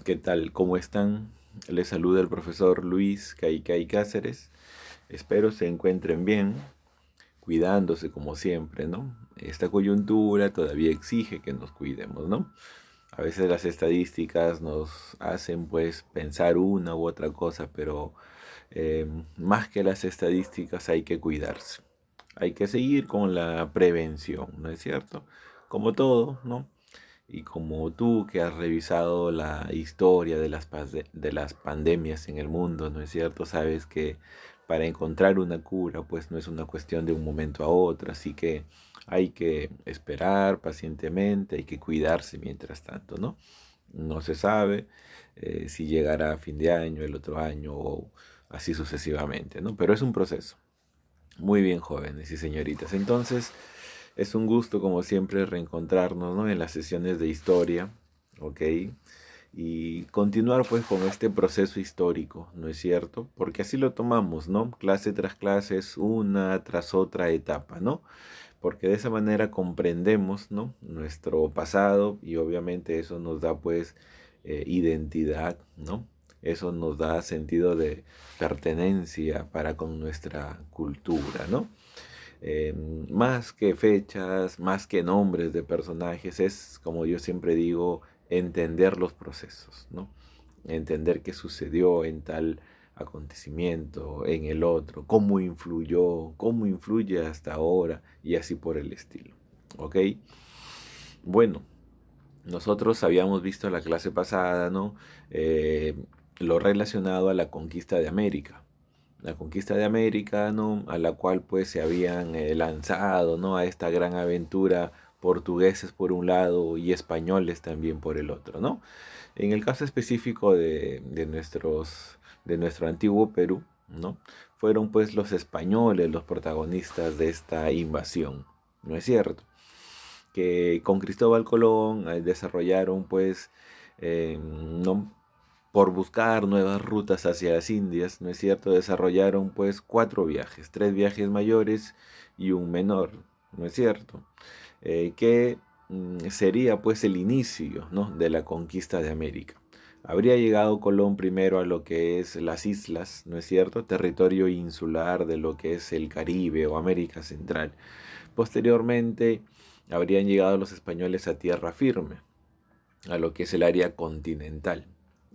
¿Qué tal? ¿Cómo están? Les saluda el profesor Luis Caicay Cáceres. Espero se encuentren bien, cuidándose como siempre, ¿no? Esta coyuntura todavía exige que nos cuidemos, ¿no? A veces las estadísticas nos hacen pues pensar una u otra cosa, pero eh, más que las estadísticas hay que cuidarse. Hay que seguir con la prevención, ¿no es cierto? Como todo, ¿no? Y como tú que has revisado la historia de de las pandemias en el mundo, ¿no es cierto? Sabes que para encontrar una cura, pues no es una cuestión de un momento a otro, así que hay que esperar pacientemente, hay que cuidarse mientras tanto, ¿no? No se sabe si llegará a fin de año, el otro año o así sucesivamente, ¿no? Pero es un proceso. Muy bien, jóvenes y señoritas. Entonces, es un gusto, como siempre, reencontrarnos, ¿no? En las sesiones de historia, ¿ok? Y continuar, pues, con este proceso histórico, ¿no es cierto? Porque así lo tomamos, ¿no? Clase tras clase es una tras otra etapa, ¿no? Porque de esa manera comprendemos, ¿no? Nuestro pasado y obviamente eso nos da, pues, identidad, ¿no? Eso nos da sentido de pertenencia para con nuestra cultura, ¿no? Más que fechas, más que nombres de personajes, es, como yo siempre digo, entender los procesos, ¿no? Entender qué sucedió en tal acontecimiento, en el otro, cómo influyó, cómo influye hasta ahora y así por el estilo, ¿ok? Bueno, nosotros habíamos visto la clase pasada, ¿no? Eh, lo relacionado a la conquista de América. La conquista de América, ¿no? A la cual pues se habían lanzado, ¿no? A esta gran aventura portugueses por un lado y españoles también por el otro, ¿no? En el caso específico de nuestro antiguo Perú, ¿no? Fueron pues los españoles los protagonistas de esta invasión, ¿no es cierto? Que con Cristóbal Colón desarrollaron pues, no, por buscar nuevas rutas hacia las Indias, ¿no es cierto? Desarrollaron pues cuatro viajes, tres viajes mayores y un menor, ¿no es cierto? Que sería pues el inicio, ¿no? De la conquista de América. Habría llegado Colón primero a lo que es las islas, ¿no es cierto? Territorio insular de lo que es el Caribe o América Central. Posteriormente habrían llegado los españoles a tierra firme, a lo que es el área continental.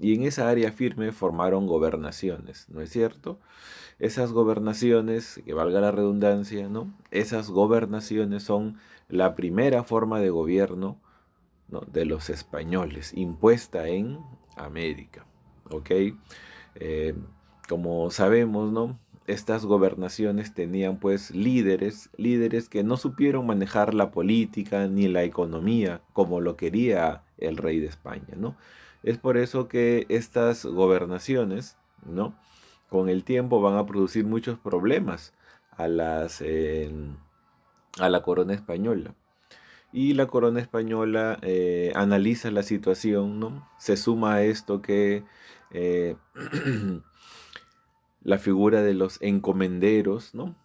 Y en esa área firme formaron gobernaciones, ¿no es cierto? Esas gobernaciones, que valga la redundancia, ¿no? Esas gobernaciones son la primera forma de gobierno, ¿no? De los españoles, impuesta en América, ¿ok? Eh, Como sabemos, ¿no? Estas gobernaciones tenían pues líderes que no supieron manejar la política ni la economía como lo quería el rey de España, ¿no? Es por eso que estas gobernaciones, ¿no? Con el tiempo van a producir muchos problemas a a la corona española. Y la corona española analiza la situación, ¿no? Se suma a esto que eh, la figura de los encomenderos, ¿no?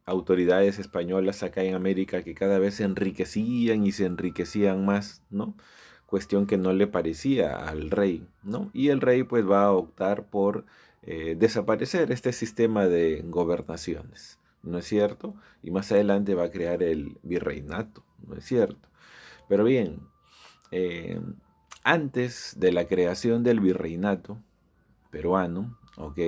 Autoridades españolas acá en América que cada vez se enriquecían y se enriquecían más, ¿no? Cuestión que no le parecía al rey, ¿no? Y el rey pues va a optar por desaparecer este sistema de gobernaciones, ¿no es cierto? Y más adelante va a crear el virreinato, ¿no es cierto? Pero bien, eh, antes de la creación del virreinato peruano, ¿ok?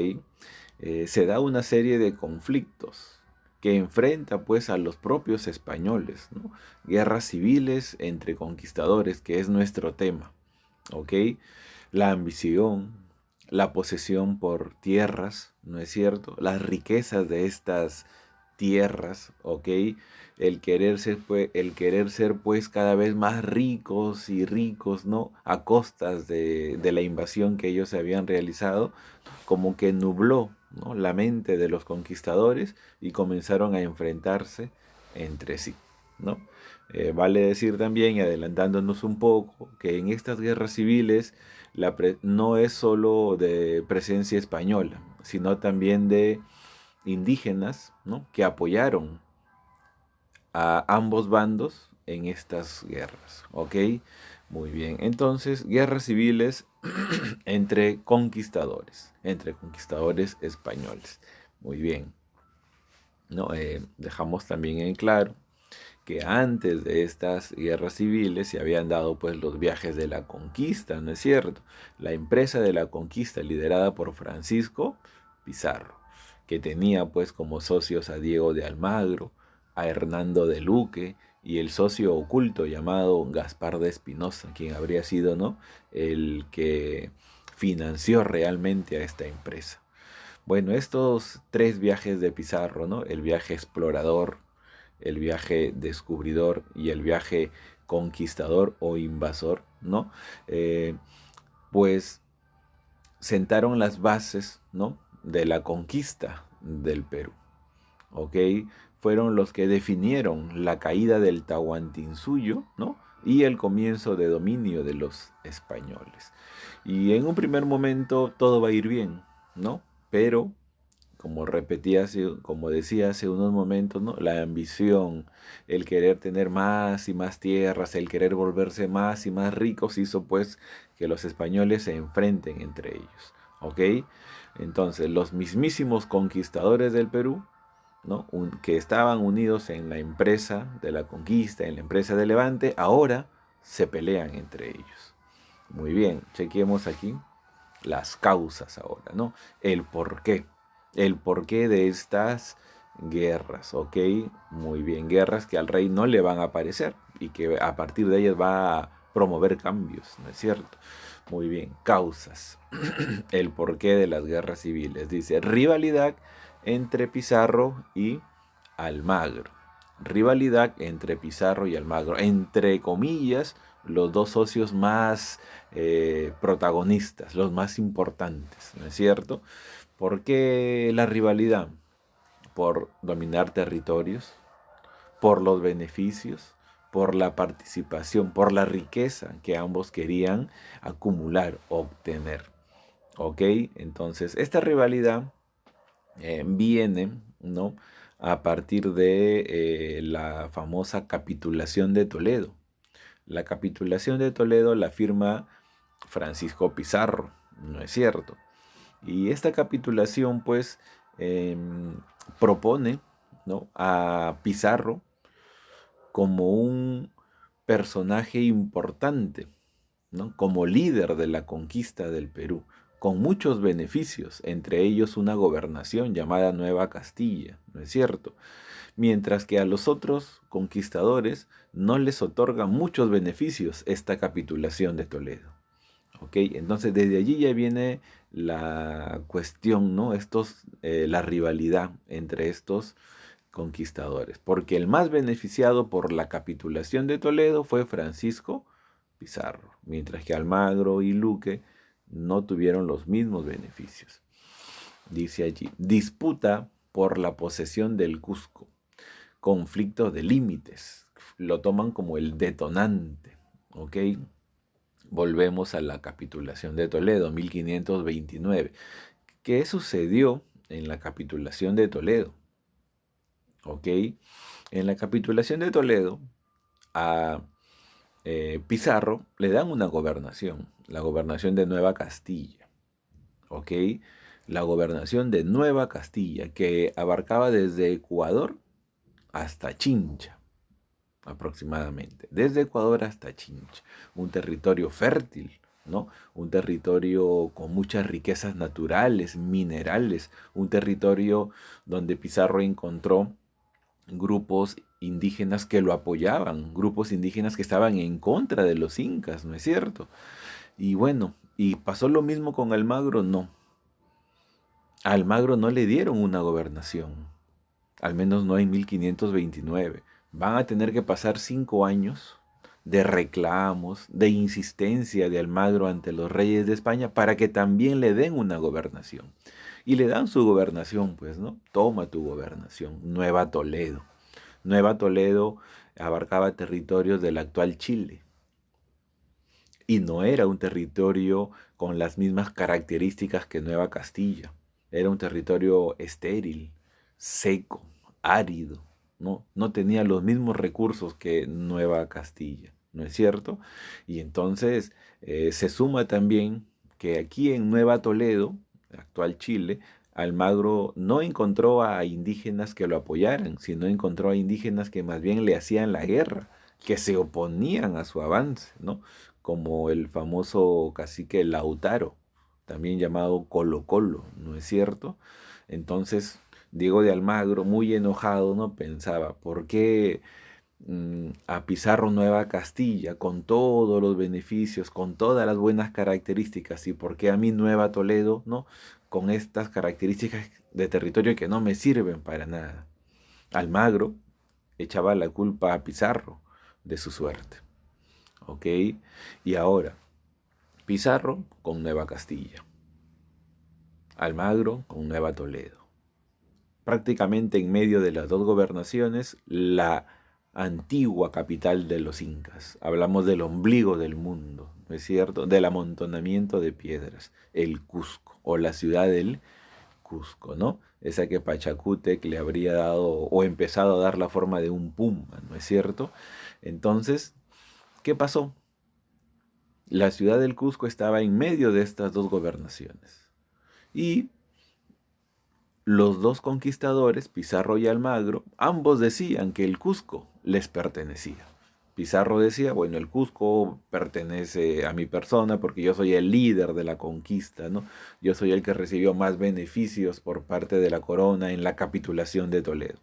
Se da una serie de conflictos que enfrenta pues a los propios españoles, ¿no? Guerras civiles entre conquistadores, que es nuestro tema, ¿ok? La ambición, la posesión por tierras, ¿no es cierto? Las riquezas de estas tierras, ¿ok? El querer ser pues cada vez más ricos y ricos, ¿no? A costas de la invasión que ellos habían realizado, como que nubló, ¿no? La mente de los conquistadores y comenzaron a enfrentarse entre sí, ¿no? Vale decir también, y adelantándonos un poco, que en estas guerras civiles no es solo de presencia española, sino también de indígenas, ¿no? Que apoyaron a ambos bandos en estas guerras, ¿ok? Muy bien, entonces guerras civiles entre conquistadores españoles. Muy bien, ¿no? Dejamos también en claro que antes de estas guerras civiles se habían dado pues los viajes de la conquista, ¿no es cierto? La empresa de la conquista liderada por Francisco Pizarro, que tenía pues como socios a Diego de Almagro, a Hernando de Luque y el socio oculto llamado Gaspar de Espinosa, quien habría sido, ¿no?, el que financió realmente a esta empresa. Bueno, estos tres viajes de Pizarro, ¿no? El viaje explorador, el viaje descubridor y el viaje conquistador o invasor, ¿no? Eh, pues sentaron las bases, ¿no?, de la conquista del Perú, ¿ok? Fueron los que definieron la caída del Tahuantinsuyo, ¿no?, y el comienzo de dominio de los españoles. Y en un primer momento todo va a ir bien, ¿no? Pero como repetía, como decía hace unos momentos, ¿no?, la ambición, el querer tener más y más tierras, el querer volverse más y más ricos hizo pues que los españoles se enfrenten entre ellos, ¿ok? Entonces los mismísimos conquistadores del Perú, ¿no?, que estaban unidos en la empresa de la conquista, en la empresa de Levante, ahora se pelean entre ellos. Muy bien, chequemos aquí las causas ahora, ¿no? El porqué. El porqué de estas guerras, ¿ok? Muy bien, guerras que al rey no le van a parecer y que a partir de ellas va a promover cambios, ¿no es cierto? Muy bien, causas. El porqué de las guerras civiles. Dice, rivalidad entre Pizarro y Almagro. Rivalidad entre Pizarro y Almagro. Entre comillas, los dos socios más protagonistas, los más importantes, ¿no es cierto? ¿Por qué la rivalidad? Por dominar territorios, por los beneficios, por la participación, por la riqueza que ambos querían acumular, obtener. ¿Ok? Entonces, esta rivalidad viene, ¿no?, a partir de la famosa capitulación de Toledo. La capitulación de Toledo la firma Francisco Pizarro, ¿no es cierto? Y esta capitulación pues propone, ¿no?, a Pizarro como un personaje importante, ¿no?, como líder de la conquista del Perú, con muchos beneficios, entre ellos una gobernación llamada Nueva Castilla, ¿no es cierto? Mientras que a los otros conquistadores no les otorga muchos beneficios esta capitulación de Toledo. ¿Ok? Entonces desde allí ya viene la cuestión, ¿no? La rivalidad entre estos conquistadores, porque el más beneficiado por la capitulación de Toledo fue Francisco Pizarro, mientras que Almagro y Luque no tuvieron los mismos beneficios. Dice allí, disputa por la posesión del Cusco, conflicto de límites, lo toman como el detonante, ¿ok? Volvemos a la capitulación de Toledo, 1529. ¿Qué sucedió en la capitulación de Toledo? ¿Ok? En la capitulación de Toledo, a Pizarro le dan una gobernación, la gobernación de Nueva Castilla. ¿Ok? La gobernación de Nueva Castilla, que abarcaba desde Ecuador hasta Chincha, aproximadamente, desde Ecuador hasta Chincha, un territorio fértil, ¿no? Un territorio con muchas riquezas naturales, minerales, un territorio donde Pizarro encontró grupos indígenas que lo apoyaban, grupos indígenas que estaban en contra de los incas, ¿no es cierto? Y bueno, ¿y pasó lo mismo con Almagro? No. A Almagro no le dieron una gobernación, al menos no en 1529. Van a tener que pasar 5 años de reclamos, de insistencia de Almagro ante los reyes de España para que también le den una gobernación. Y le dan su gobernación, pues, ¿no? Toma tu gobernación, Nueva Toledo. Nueva Toledo abarcaba territorios del actual Chile. Y no era un territorio con las mismas características que Nueva Castilla. Era un territorio estéril, seco, árido, ¿no? No tenía los mismos recursos que Nueva Castilla, ¿no es cierto? Y entonces se suma también que aquí en Nueva Toledo, actual Chile, Almagro no encontró a indígenas que lo apoyaran, sino encontró a indígenas que más bien le hacían la guerra, que se oponían a su avance, ¿no? Como el famoso cacique Lautaro, también llamado Colo Colo, ¿no es cierto? Entonces, Diego de Almagro, muy enojado, ¿no? Pensaba, ¿por qué a Pizarro Nueva Castilla, con todos los beneficios, con todas las buenas características, y por qué a mí Nueva Toledo, ¿no? Con estas características de territorio que no me sirven para nada? Almagro echaba la culpa a Pizarro de su suerte, ¿ok? Y ahora, Pizarro con Nueva Castilla, Almagro con Nueva Toledo. Prácticamente en medio de las dos gobernaciones, la antigua capital de los incas. Hablamos del ombligo del mundo, ¿no es cierto? Del amontonamiento de piedras, el Cusco, o la ciudad del Cusco, ¿no? Esa que Pachacútec le habría dado o empezado a dar la forma de un puma, ¿no es cierto? Entonces, ¿qué pasó? La ciudad del Cusco estaba en medio de estas dos gobernaciones. Y los dos conquistadores, Pizarro y Almagro, ambos decían que el Cusco les pertenecía. Pizarro decía, bueno, el Cusco pertenece a mi persona porque yo soy el líder de la conquista, ¿no? Yo soy el que recibió más beneficios por parte de la corona en la capitulación de Toledo.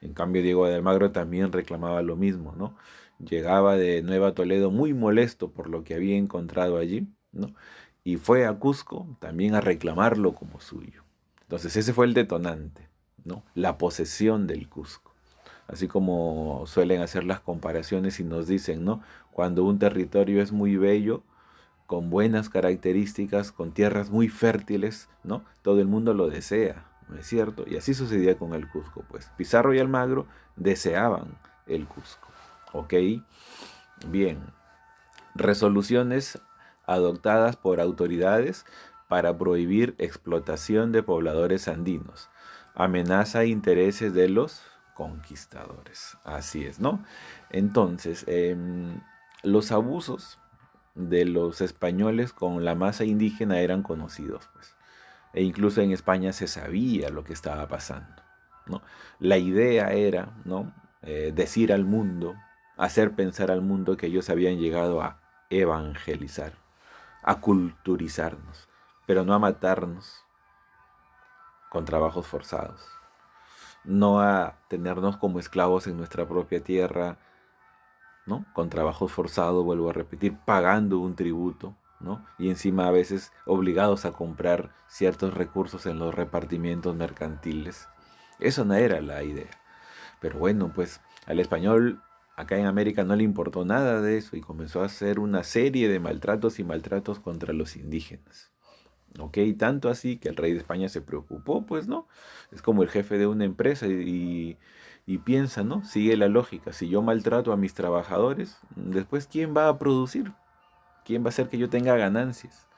En cambio, Diego de Almagro también reclamaba lo mismo, ¿no? Llegaba de Nueva Toledo muy molesto por lo que había encontrado allí, ¿no? Y fue a Cusco también a reclamarlo como suyo. Entonces ese fue el detonante, ¿no? La posesión del Cusco. Así como suelen hacer las comparaciones y nos dicen, ¿no? Cuando un territorio es muy bello, con buenas características, con tierras muy fértiles, ¿no? Todo el mundo lo desea, ¿no es cierto? Y así sucedía con el Cusco, pues. Pizarro y Almagro deseaban el Cusco, ¿ok? Bien, resoluciones adoptadas por autoridades para prohibir explotación de pobladores andinos. Amenaza intereses de los conquistadores. Así es, ¿no? Entonces, los abusos de los españoles con la masa indígena eran conocidos, pues. E incluso en España se sabía lo que estaba pasando, ¿no? La idea era, ¿no? Decir al mundo, hacer pensar al mundo que ellos habían llegado a evangelizar, a culturizarnos, pero no a matarnos con trabajos forzados, no a tenernos como esclavos en nuestra propia tierra, ¿no? Con trabajos forzados, vuelvo a repetir, pagando un tributo, ¿no? Y encima a veces obligados a comprar ciertos recursos en los repartimientos mercantiles. Eso no era la idea. Pero bueno, pues al español acá en América no le importó nada de eso y comenzó a hacer una serie de maltratos y maltratos contra los indígenas. ¿Ok? Tanto así que el rey de España se preocupó, pues, ¿no? Es como el jefe de una empresa y piensa, ¿no? Sigue la lógica. Si yo maltrato a mis trabajadores, después, ¿quién va a producir? ¿Quién va a hacer que yo tenga ganancias?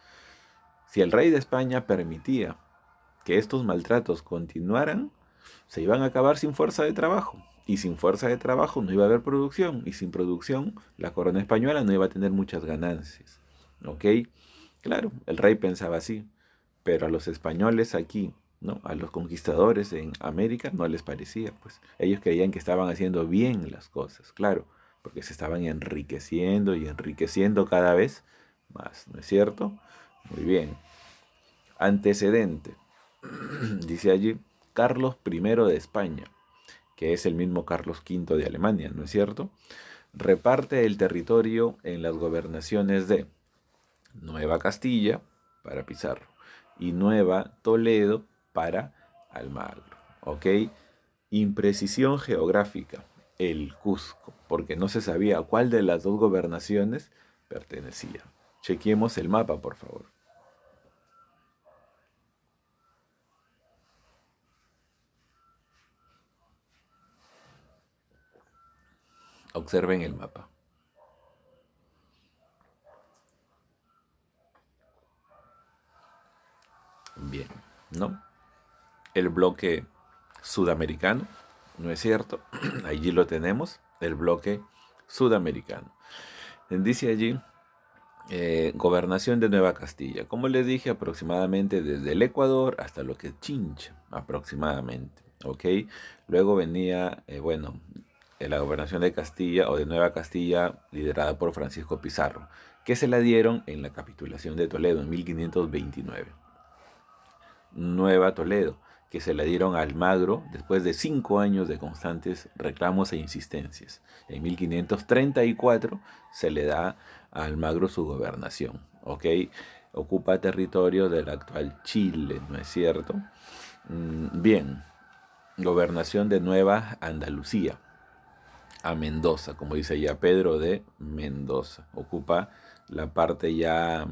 Si el rey de España permitía que estos maltratos continuaran, se iban a acabar sin fuerza de trabajo. Y sin fuerza de trabajo no iba a haber producción. Y sin producción, la corona española no iba a tener muchas ganancias. ¿Ok? Claro, el rey pensaba así. Pero a los españoles aquí, ¿no? A los conquistadores en América no les parecía, pues. Ellos creían que estaban haciendo bien las cosas, claro, porque se estaban enriqueciendo y enriqueciendo cada vez más, ¿no es cierto? Muy bien. Antecedente. Dice allí Carlos I de España, que es el mismo Carlos V de Alemania, ¿no es cierto? Reparte el territorio en las gobernaciones de Nueva Castilla para Pizarro y Nueva Toledo para Almagro. ¿Ok? Imprecisión geográfica, el Cusco, porque no se sabía a cuál de las dos gobernaciones pertenecía. Chequemos el mapa, por favor. Observen el mapa. Bien, ¿no? El bloque sudamericano, ¿no es cierto? Allí lo tenemos, el bloque sudamericano. Dice allí, gobernación de Nueva Castilla. Como les dije, aproximadamente desde el Ecuador hasta lo que es Chincha, aproximadamente. ¿Ok? Luego venía, la gobernación de Castilla o de Nueva Castilla, liderada por Francisco Pizarro, que se la dieron en la capitulación de Toledo en 1529. Nueva Toledo, que se la dieron a Almagro después de 5 años de constantes reclamos e insistencias. En 1534 se le da a Almagro su gobernación, ¿ok? Ocupa territorio del actual Chile, ¿no es cierto? Bien, gobernación de Nueva Andalucía, a Mendoza, como dice ya Pedro de Mendoza. Ocupa la parte ya,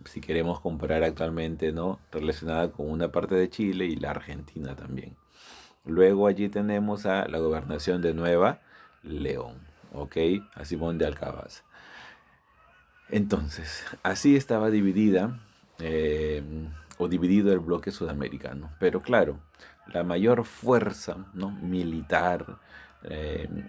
si queremos comparar actualmente, ¿no? Relacionada con una parte de Chile y la Argentina también. Luego allí tenemos a la gobernación de Nueva León, ¿ok? A Simón de Alcabaza. Entonces, así estaba dividida o dividido el bloque sudamericano. Pero claro, la mayor fuerza, ¿no?, militar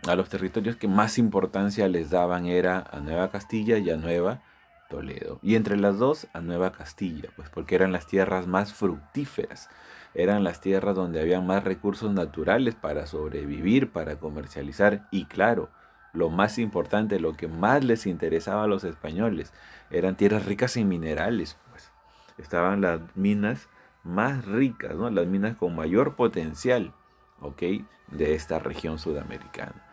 a los territorios que más importancia les daban era a Nueva Castilla y a Nueva Toledo. Y entre las dos a Nueva Castilla, pues porque eran las tierras más fructíferas. Eran las tierras donde había más recursos naturales para sobrevivir, para comercializar y claro, lo más importante, lo que más les interesaba a los españoles, eran tierras ricas en minerales, pues. Estaban las minas más ricas, ¿no? Las minas con mayor potencial, ¿ok? De esta región sudamericana.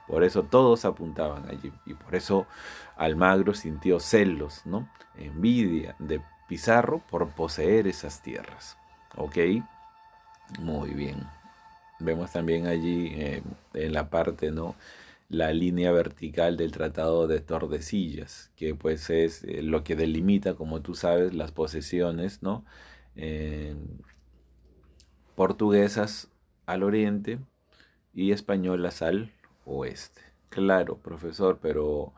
Por eso todos apuntaban allí y por eso Almagro sintió celos, ¿no? Envidia de Pizarro por poseer esas tierras, ¿ok? Muy bien. Vemos también allí en la parte, ¿no?, la línea vertical del Tratado de Tordesillas, que pues es lo que delimita, como tú sabes, las posesiones, ¿no?, eh, portuguesas al oriente y españolas al oeste. Claro, profesor, pero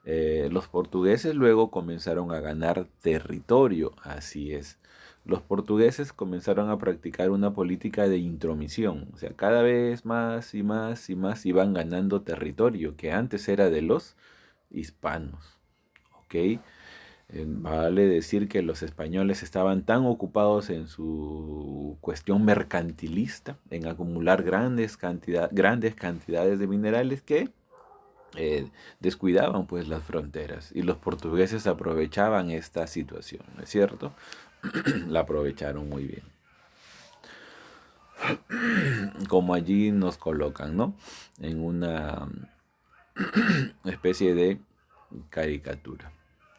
los portugueses luego comenzaron a ganar territorio, así es. Los portugueses comenzaron a practicar una política de intromisión, o sea, cada vez más y más y más iban ganando territorio que antes era de los hispanos, ¿ok? Vale decir que los españoles estaban tan ocupados en su cuestión mercantilista, en acumular grandes cantidades de minerales que descuidaban pues las fronteras y los portugueses aprovechaban esta situación, ¿no es cierto? La aprovecharon muy bien. Como allí nos colocan, ¿no?, en una especie de caricatura.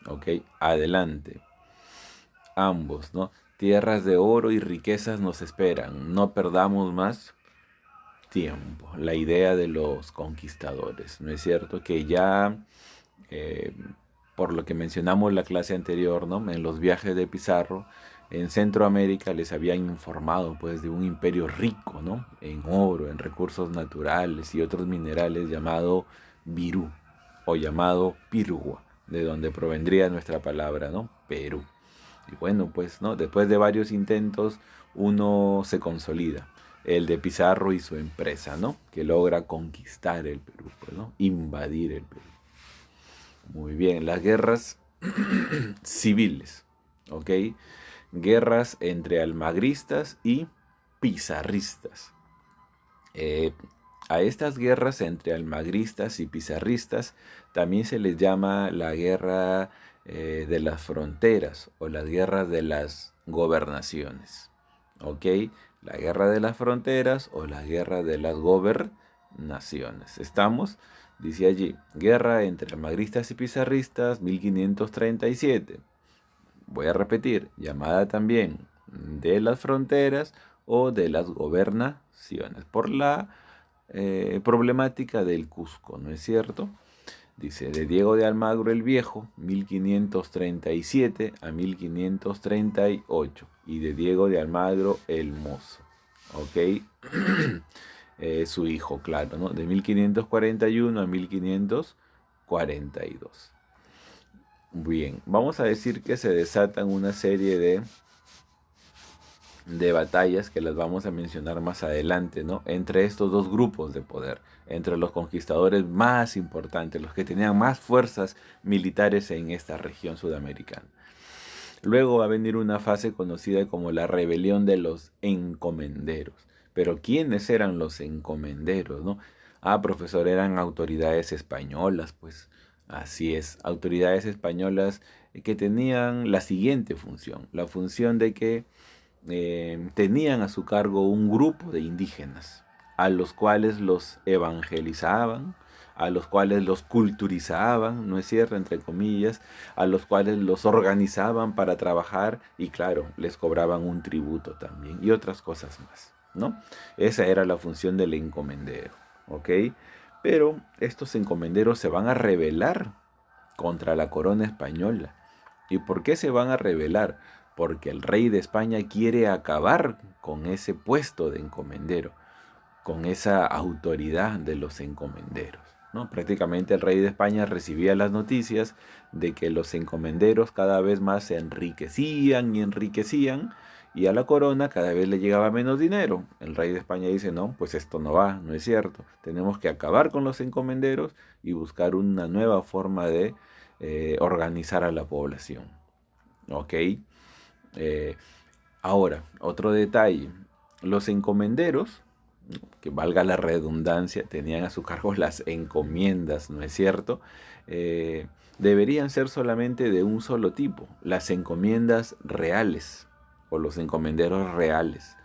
¿Ok? Adelante. Ambos, ¿no? Tierras de oro y riquezas nos esperan. No perdamos más tiempo. La idea de los conquistadores, ¿no es cierto? Que ya, eh, por lo que mencionamos en la clase anterior, ¿no?, en los viajes de Pizarro, en Centroamérica les habían informado pues de un imperio rico, ¿no?, en oro, en recursos naturales y otros minerales llamado Virú o llamado Pirúa, de donde provendría nuestra palabra, ¿no?, Perú. Y bueno, pues, ¿no?, después de varios intentos, uno se consolida, el de Pizarro y su empresa, ¿no?, que logra conquistar el Perú, pues, ¿no?, invadir el Perú. Muy bien, las guerras civiles, ¿ok? Guerras entre almagristas y pizarristas. Eh, a estas guerras entre almagristas y pizarristas también se les llama la guerra de las fronteras o las guerras de las gobernaciones. ¿Ok? La guerra de las fronteras o la guerra de las gobernaciones. ¿Estamos? Dice allí, guerra entre almagristas y pizarristas, 1537. Voy a repetir, llamada también de las fronteras o de las gobernaciones, por la problemática del Cusco, ¿no es cierto? Dice, de Diego de Almagro el Viejo, 1537 a 1538, y de Diego de Almagro el Mozo, ¿ok? Su hijo, claro, ¿no? De 1541 a 1542. Bien, vamos a decir que se desatan una serie de de batallas que las vamos a mencionar más adelante, ¿no? Entre estos dos grupos de poder, entre los conquistadores más importantes, los que tenían más fuerzas militares en esta región sudamericana. Luego va a venir una fase conocida como la rebelión de los encomenderos. Pero ¿quiénes eran los encomenderos, no? Ah, profesor, eran autoridades españolas, pues así es, autoridades españolas que tenían la siguiente función, la función de que tenían a su cargo un grupo de indígenas, a los cuales los evangelizaban, a los cuales los culturizaban, no es cierto, entre comillas, a los cuales los organizaban para trabajar y claro, les cobraban un tributo también y otras cosas más, ¿no? Esa era la función del encomendero, ¿ok? Pero estos encomenderos se van a rebelar contra la corona española. ¿Y por qué se van a rebelar? Porque el rey de España quiere acabar con ese puesto de encomendero, con esa autoridad de los encomenderos, ¿no? Prácticamente el rey de España recibía las noticias de que los encomenderos cada vez más se enriquecían y enriquecían y a la corona cada vez le llegaba menos dinero. El rey de España dice, no, pues esto no va, no es cierto. Tenemos que acabar con los encomenderos y buscar una nueva forma de organizar a la población. ¿Ok? Eh, Ahora, otro detalle. Los encomenderos, que valga la redundancia, tenían a su cargo las encomiendas, ¿no es cierto? Deberían ser solamente de un solo tipo, las encomiendas reales o los encomenderos reales.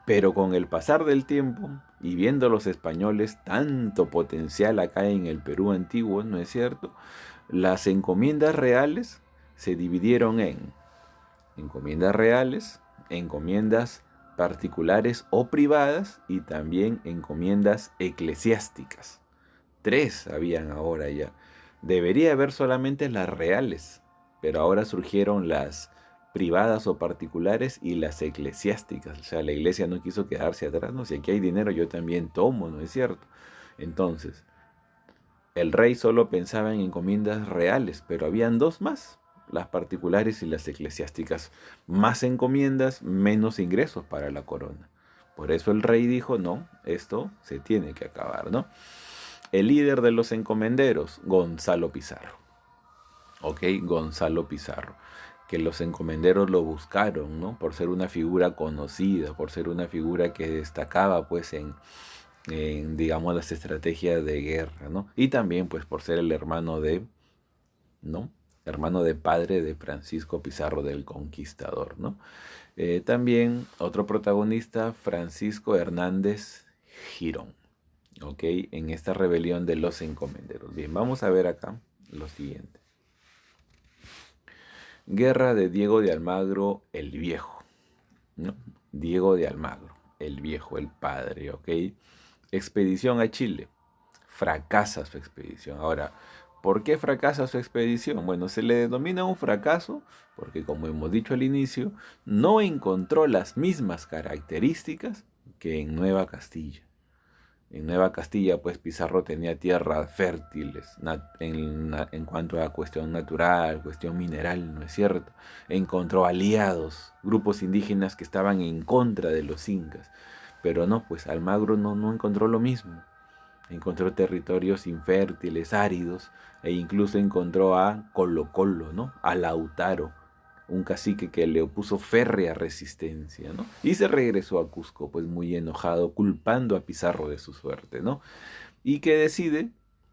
Pero con el pasar del tiempo y viendo los españoles tanto potencial acá en el Perú antiguo, ¿no es cierto? Las encomiendas reales se dividieron en encomiendas reales, encomiendas particulares o privadas y también encomiendas eclesiásticas. Tres habían ahora ya. Debería haber solamente las reales, pero ahora surgieron las privadas o particulares y las eclesiásticas. O sea, la iglesia no quiso quedarse atrás, no, si aquí hay dinero yo también tomo, ¿no es cierto? Entonces, el rey solo pensaba en encomiendas reales, pero habían dos más, las particulares y las eclesiásticas. Más encomiendas, menos ingresos para la corona. Por eso el rey dijo, no, esto se tiene que acabar, ¿no? El líder de los encomenderos, Gonzalo Pizarro. ¿Ok? Gonzalo Pizarro. Que los encomenderos lo buscaron, ¿no? Por ser una figura conocida, por ser una figura que destacaba, pues, digamos, las estrategias de guerra, ¿no? Y también, pues, por ser el hermano de, ¿no? Hermano de padre de Francisco Pizarro del Conquistador, ¿no? También otro protagonista, Francisco Hernández Girón, ¿ok? En esta rebelión de los encomenderos. Bien, vamos a ver acá lo siguiente. Guerra de Diego de Almagro el Viejo, ¿no? Diego de Almagro, el Viejo, el padre, ¿ok? Expedición a Chile. Fracasa su expedición. Ahora, ¿por qué fracasa su expedición? Bueno, se le denomina un fracaso porque, como hemos dicho al inicio, no encontró las mismas características que en Nueva Castilla. En Nueva Castilla, pues Pizarro tenía tierras fértiles en cuanto a cuestión natural, cuestión mineral, ¿no es cierto? Encontró aliados, grupos indígenas que estaban en contra de los incas. Pero no, pues Almagro no encontró lo mismo. Encontró territorios infértiles, áridos, e incluso encontró a Colo Colo, ¿no? A Lautaro, un cacique que le opuso férrea resistencia, ¿no? Y se regresó a Cusco, pues muy enojado, culpando a Pizarro de su suerte, ¿no? Y que decide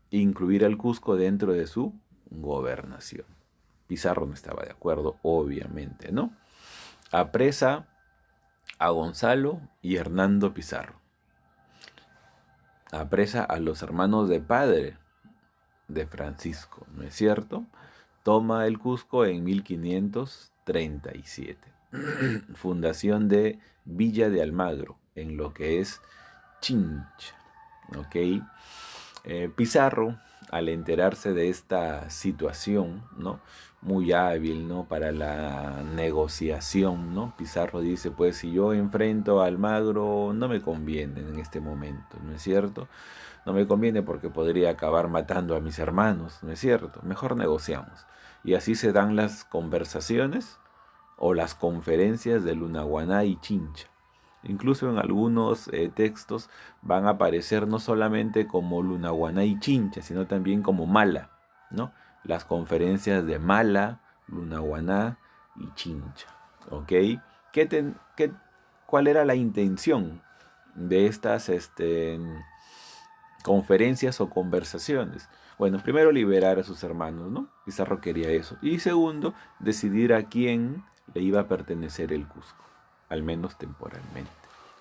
incluir al Cusco dentro de su gobernación. Pizarro no estaba de acuerdo, obviamente, ¿no? Apresa a Gonzalo y Hernando Pizarro. Apresa a los hermanos de padre de Francisco, ¿no es cierto? Toma el Cusco en 1537. Fundación de Villa de Almagro, en lo que es Chincha. ¿Ok? Pizarro, al enterarse de esta situación, ¿no? Muy hábil, ¿no? Para la negociación, ¿no? Pizarro dice, pues si yo enfrento a Almagro, no me conviene en este momento, ¿no es cierto? No me conviene porque podría acabar matando a mis hermanos, ¿no es cierto? Mejor negociamos. Y así se dan las conversaciones o las conferencias de Lunahuaná y Chincha. Incluso en algunos textos van a aparecer no solamente como Lunahuaná y Chincha, sino también como Mala, ¿no? Las conferencias de Mala, Lunahuaná y Chincha, ¿ok? ¿Cuál era la intención de estas conferencias o conversaciones? Bueno, primero liberar a sus hermanos, ¿no? Pizarro quería eso. Y segundo, decidir a quién le iba a pertenecer el Cusco, al menos temporalmente.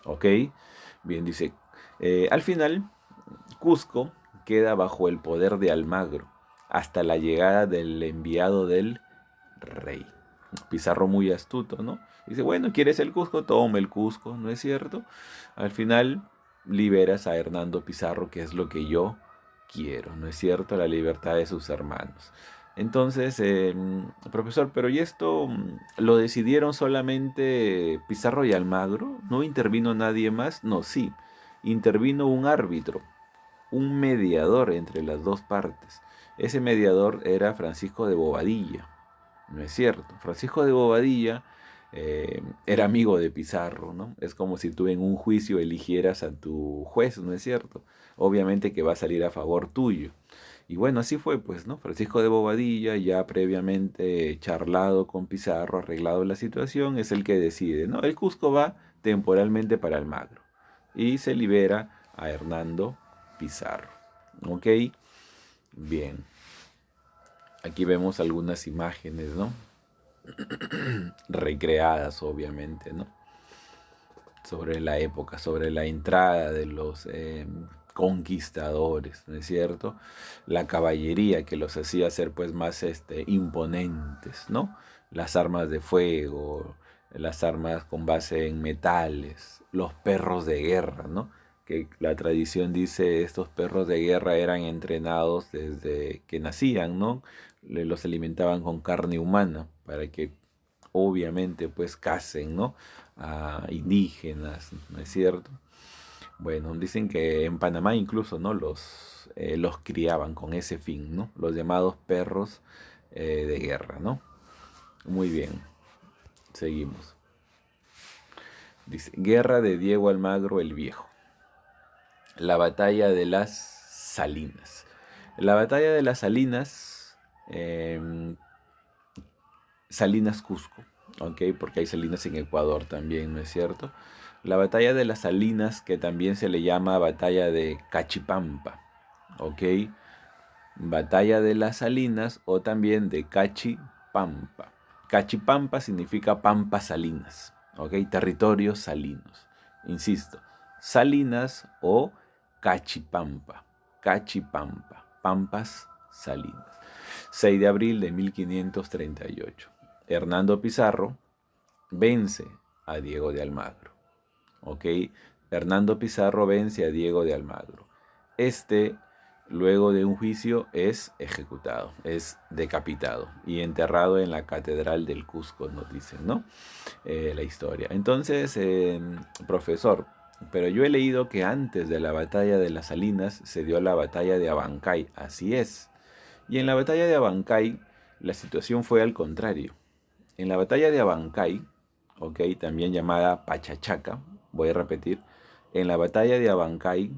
¿Ok? Bien, dice, al final, Cusco queda bajo el poder de Almagro hasta la llegada del enviado del rey. Pizarro muy astuto, ¿no? Dice, bueno, ¿quieres el Cusco? Toma el Cusco, ¿no es cierto? Al final liberas a Hernando Pizarro, que es lo que yo quiero, ¿no es cierto? La libertad de sus hermanos. Entonces, profesor, pero ¿y esto lo decidieron solamente Pizarro y Almagro? ¿No intervino nadie más? No, sí, intervino un árbitro, un mediador entre las dos partes. Ese mediador era Francisco de Bobadilla, ¿no es cierto? Francisco de Bobadilla era amigo de Pizarro, ¿no? Es como si tú en un juicio eligieras a tu juez, ¿no es cierto? Obviamente que va a salir a favor tuyo. Y bueno, así fue, pues, ¿no? Francisco de Bobadilla, ya previamente charlado con Pizarro, arreglado la situación, es el que decide, ¿no? El Cusco va temporalmente para Almagro y se libera a Hernando Pizarro. ¿Ok? Bien. Aquí vemos algunas imágenes, ¿no? Recreadas, obviamente, ¿no? Sobre la época, sobre la entrada de los conquistadores, ¿no es cierto? La caballería que los hacía ser pues más imponentes, ¿no? Las armas de fuego, las armas con base en metales, los perros de guerra, ¿no? Que la tradición dice estos perros de guerra eran entrenados desde que nacían, ¿no? Los alimentaban con carne humana para que obviamente pues cacen, ¿no? A indígenas, ¿no es cierto? Bueno, dicen que en Panamá incluso, ¿no? Los criaban con ese fin, ¿no? Los llamados perros de guerra, ¿no? Muy bien, seguimos. Dice, Guerra de Diego Almagro el Viejo. La batalla de las Salinas. La batalla de las Salinas, Salinas Cusco, ¿ok? Porque hay salinas en Ecuador también, ¿no es cierto? La batalla de las Salinas, que también se le llama batalla de Cachipampa, ¿ok? Batalla de las Salinas o también de Cachipampa. Cachipampa significa pampas salinas, ¿ok? Territorios salinos. Insisto, Salinas o Cachipampa. Cachipampa, pampas salinas. 6 de abril de 1538. Hernando Pizarro vence a Diego de Almagro. ¿Ok? Hernando Pizarro vence a Diego de Almagro. Luego de un juicio, es ejecutado, es decapitado y enterrado en la Catedral del Cusco, nos dicen, ¿no? La historia. Entonces, profesor, pero yo he leído que antes de la batalla de las Salinas se dio la batalla de Abancay. Así es. Y en la batalla de Abancay, la situación fue al contrario. En la batalla de Abancay, ok, también llamada Pachachaca, voy a repetir, en la batalla de Abancay,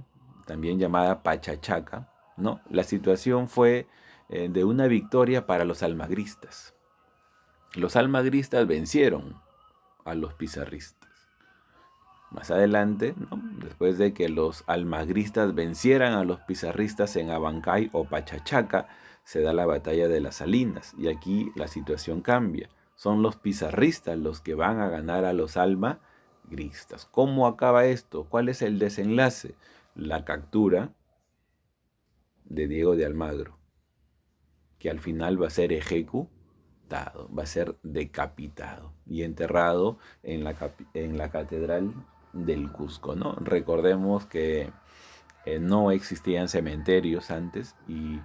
también llamada Pachachaca, ¿no? La situación fue de una victoria para los almagristas. Los almagristas vencieron a los pizarristas. Más adelante, ¿no? Después de que los almagristas vencieran a los pizarristas en Abancay o Pachachaca, se da la batalla de las Salinas y aquí la situación cambia. Son los pizarristas los que van a ganar a los almagristas. ¿Cómo acaba esto? ¿Cuál es el desenlace? La captura de Diego de Almagro, que al final va a ser ejecutado, va a ser decapitado y enterrado en la catedral del Cusco, ¿no? Recordemos que no existían cementerios antes y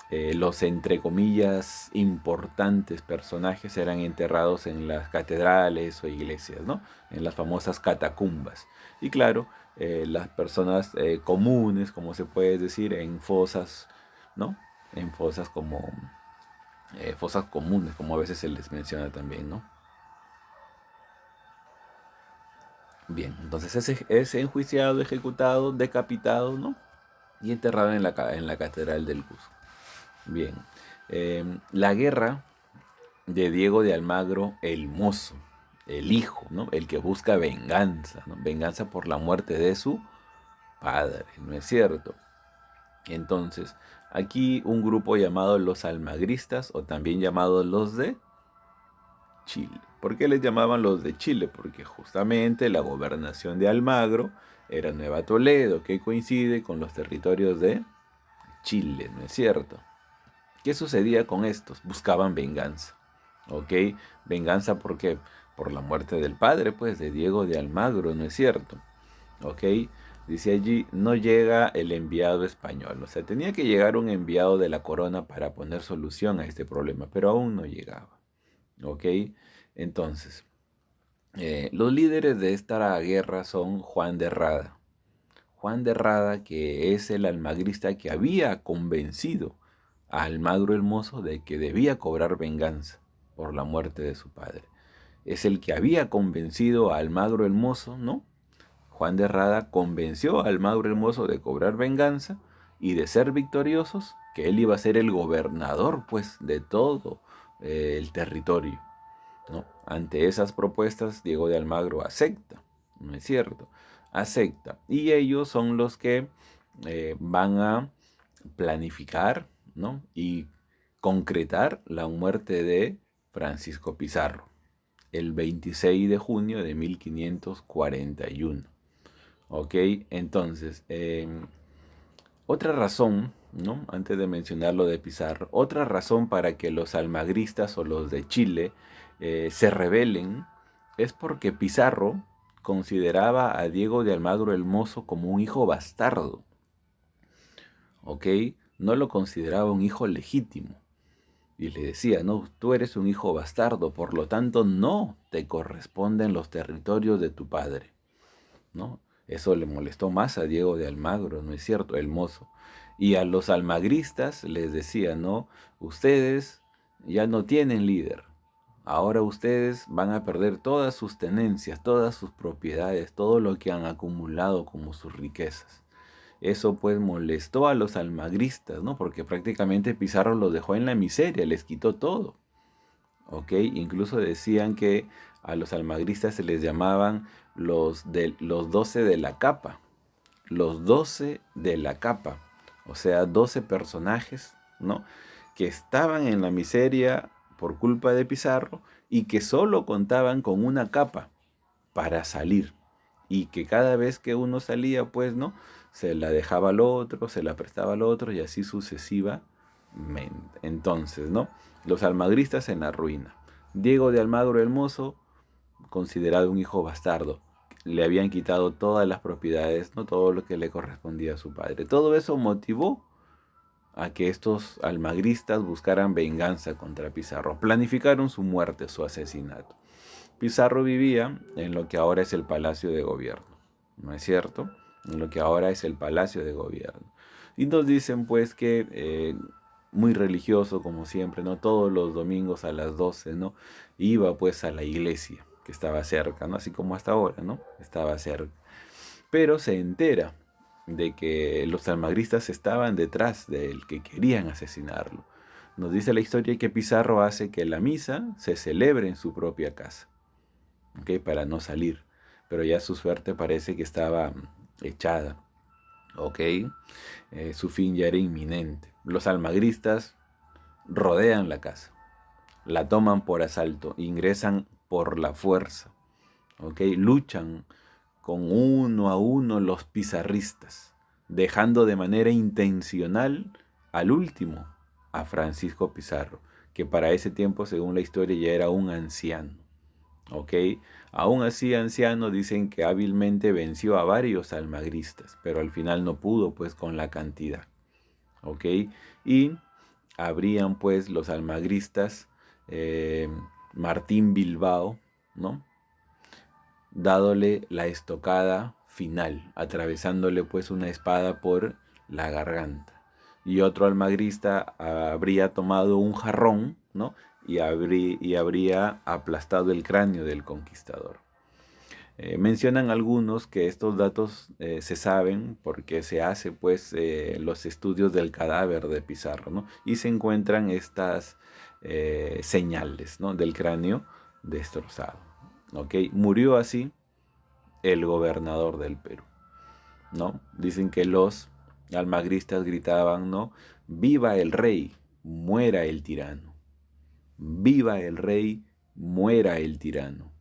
los, entre comillas, importantes personajes eran enterrados en las catedrales o iglesias, ¿no? En las famosas catacumbas. Y claro, las personas comunes, como se puede decir, en fosas, ¿no? En fosas como fosas comunes, como a veces se les menciona también, ¿no? Bien, entonces es enjuiciado, ejecutado, decapitado, ¿no? Y enterrado en la Catedral del Cusco. Bien, la guerra de Diego de Almagro el Mozo, el hijo, ¿no? El que busca venganza, ¿no? Venganza por la muerte de su padre, ¿no es cierto? Entonces, aquí un grupo llamado los almagristas o también llamados los de Chile. ¿Por qué les llamaban los de Chile? Porque justamente la gobernación de Almagro era Nueva Toledo, que coincide con los territorios de Chile, ¿no es cierto? ¿Qué sucedía con estos? Buscaban venganza, ¿ok? Venganza porque por la muerte del padre, pues, de Diego de Almagro, ¿no es cierto? ¿Ok? Dice allí, no llega el enviado español. O sea, tenía que llegar un enviado de la corona para poner solución a este problema, pero aún no llegaba. ¿Ok? Entonces, los líderes de esta guerra son Juan de Rada. Juan de Rada, que es el almagrista que había convencido a Almagro el Mozo de que debía cobrar venganza por la muerte de su padre. Es el que había convencido a Almagro el Mozo, ¿no? Juan de Rada convenció a Almagro el Mozo de cobrar venganza y de ser victoriosos, que él iba a ser el gobernador, pues, de todo el territorio, ¿no? Ante esas propuestas, Diego de Almagro acepta, ¿no es cierto? Acepta. Y ellos son los que van a planificar, ¿no? Y concretar la muerte de Francisco Pizarro el 26 de junio de 1541. ¿Ok? Entonces, otra razón, ¿no? Antes de mencionar lo de Pizarro, otra razón para que los almagristas o los de Chile se rebelen es porque Pizarro consideraba a Diego de Almagro el Mozo como un hijo bastardo, ¿ok? No lo consideraba un hijo legítimo. Y le decía, no, tú eres un hijo bastardo, por lo tanto no te corresponden los territorios de tu padre, ¿no? Eso le molestó más a Diego de Almagro, ¿no es cierto? El mozo. Y a los almagristas les decía, no, ustedes ya no tienen líder. Ahora ustedes van a perder todas sus tenencias, todas sus propiedades, todo lo que han acumulado como sus riquezas. Eso pues molestó a los almagristas, ¿no? Porque prácticamente Pizarro los dejó en la miseria, les quitó todo. ¿Ok? Incluso decían que a los almagristas se les llamaban los 12 de la capa. Los 12 de la capa. O sea, 12 personajes, ¿no? Que estaban en la miseria por culpa de Pizarro y que solo contaban con una capa para salir. Y que cada vez que uno salía, pues, ¿no? Se la dejaba al otro, se la prestaba al otro y así sucesivamente. Entonces, ¿no? Los almagristas en la ruina. Diego de Almagro el Mozo, considerado un hijo bastardo. Le habían quitado todas las propiedades, no todo lo que le correspondía a su padre. Todo eso motivó a que estos almagristas buscaran venganza contra Pizarro. Planificaron su muerte, su asesinato. Pizarro vivía en lo que ahora es el Palacio de Gobierno, ¿no es cierto? En lo que ahora es el Palacio de Gobierno. Y nos dicen pues que muy religioso como siempre, ¿no? Todos los domingos a las 12, ¿no? Iba pues a la iglesia que estaba cerca, ¿no? Así como hasta ahora, ¿no? Estaba cerca. Pero se entera de que los almagristas estaban detrás de él, que querían asesinarlo. Nos dice la historia que Pizarro hace que la misa se celebre en su propia casa, ¿ok? Para no salir. Pero ya su suerte parece que estaba echada, ¿ok? Su fin ya era inminente. Los almagristas rodean la casa, la toman por asalto, ingresan por la fuerza, ¿ok? Luchan con uno a uno los pizarristas, dejando de manera intencional al último, a Francisco Pizarro, que para ese tiempo, según la historia, ya era un anciano. ¿Ok? Aún así, anciano, dicen que hábilmente venció a varios almagristas, pero al final no pudo, pues, con la cantidad. ¿Ok? Y habrían, pues, los almagristas, Martín Bilbao, ¿no? Dádole la estocada final, atravesándole, pues, una espada por la garganta. Y otro almagrista habría tomado un jarrón, ¿no? Y habría aplastado el cráneo del conquistador. Mencionan algunos que estos datos se saben porque se hace pues los estudios del cadáver de Pizarro, ¿no? Y se encuentran estas señales, ¿no? Del cráneo destrozado, ¿ok? Murió así el gobernador del Perú, ¿no? Dicen que los almagristas gritaban, ¿no? ¡Viva el rey! ¡Muera el tirano! ¡Viva el rey! ¡Muera el tirano!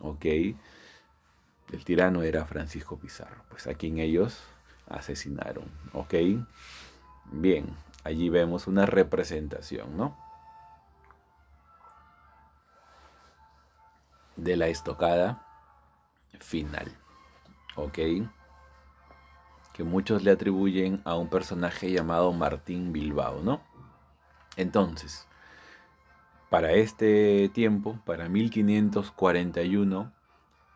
¿Ok? El tirano era Francisco Pizarro, pues a quien ellos asesinaron, ¿ok? Bien, allí vemos una representación, ¿no? De la estocada final, ¿ok? Que muchos le atribuyen a un personaje llamado Martín Bilbao, ¿no? Entonces, para este tiempo, para 1541,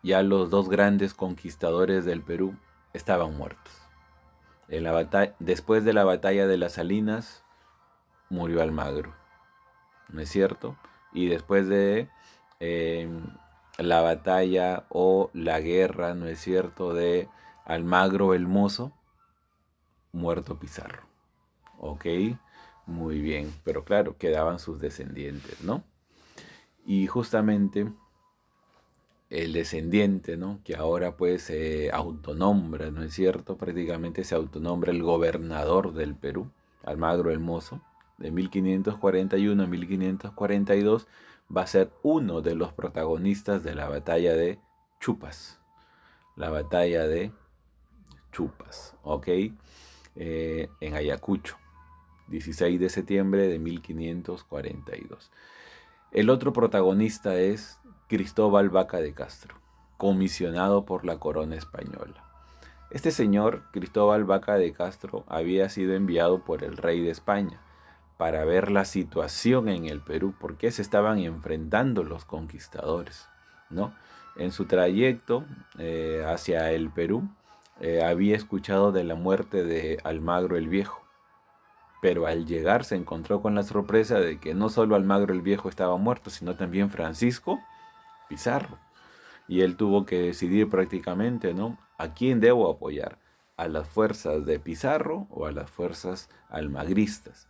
ya los dos grandes conquistadores del Perú estaban muertos. Después de la batalla de las Salinas, murió Almagro, ¿no es cierto? Y después de eh, la batalla o la guerra, ¿no es cierto?, de Almagro el Mozo, muerto Pizarro. ¿Ok? Muy bien, pero claro, quedaban sus descendientes, ¿no? Y justamente el descendiente, ¿no? Que ahora pues se autonombra, ¿no es cierto? Prácticamente se autonombra el gobernador del Perú, Almagro el Mozo, de 1541 a 1542, va a ser uno de los protagonistas de la batalla de Chupas. La batalla de Chupas, ¿ok? En Ayacucho, 16 de septiembre de 1542. El otro protagonista es Cristóbal Vaca de Castro, comisionado por la corona española. Este señor, Cristóbal Vaca de Castro, había sido enviado por el rey de España para ver la situación en el Perú, porque se estaban enfrentando los conquistadores, ¿no? En su trayecto hacia el Perú, había escuchado de la muerte de Almagro el Viejo, pero al llegar se encontró con la sorpresa de que no solo Almagro el Viejo estaba muerto, sino también Francisco Pizarro. Y él tuvo que decidir prácticamente, ¿no? ¿A quién debo apoyar? ¿A las fuerzas de Pizarro o a las fuerzas almagristas?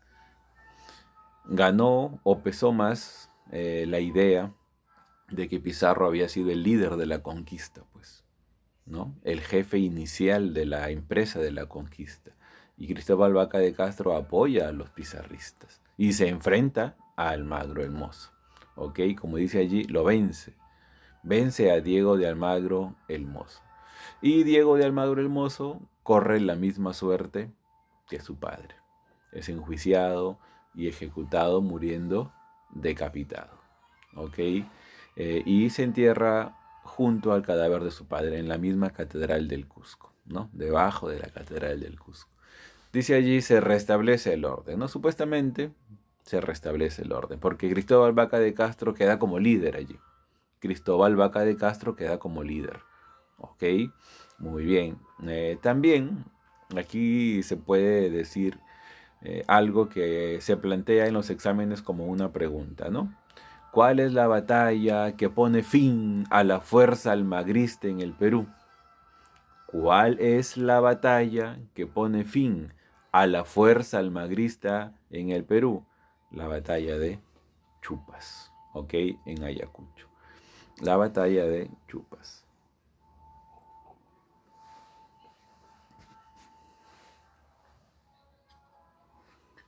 Ganó o pesó más la idea de que Pizarro había sido el líder de la conquista, pues, ¿no? El jefe inicial de la empresa de la conquista. Y Cristóbal Vaca de Castro apoya a los pizarristas y se enfrenta a Almagro el Mozo. ¿Ok? Como dice allí, lo vence. Vence a Diego de Almagro el Mozo. Y Diego de Almagro el Mozo corre la misma suerte que su padre. Es enjuiciado y ejecutado muriendo decapitado. ¿Ok? Y se entierra junto al cadáver de su padre en la misma catedral del Cusco, ¿no? Debajo de la catedral del Cusco. Dice allí se restablece el orden, ¿no? Supuestamente se restablece el orden, porque Cristóbal Vaca de Castro queda como líder allí. Cristóbal Vaca de Castro queda como líder. ¿Ok? Muy bien. También aquí se puede decir algo que se plantea en los exámenes como una pregunta, ¿no? ¿Cuál es la batalla que pone fin a la fuerza almagrista en el Perú? ¿Cuál es la batalla que pone fin a la fuerza almagrista en el Perú? La batalla de Chupas, ¿ok? En Ayacucho. La batalla de Chupas.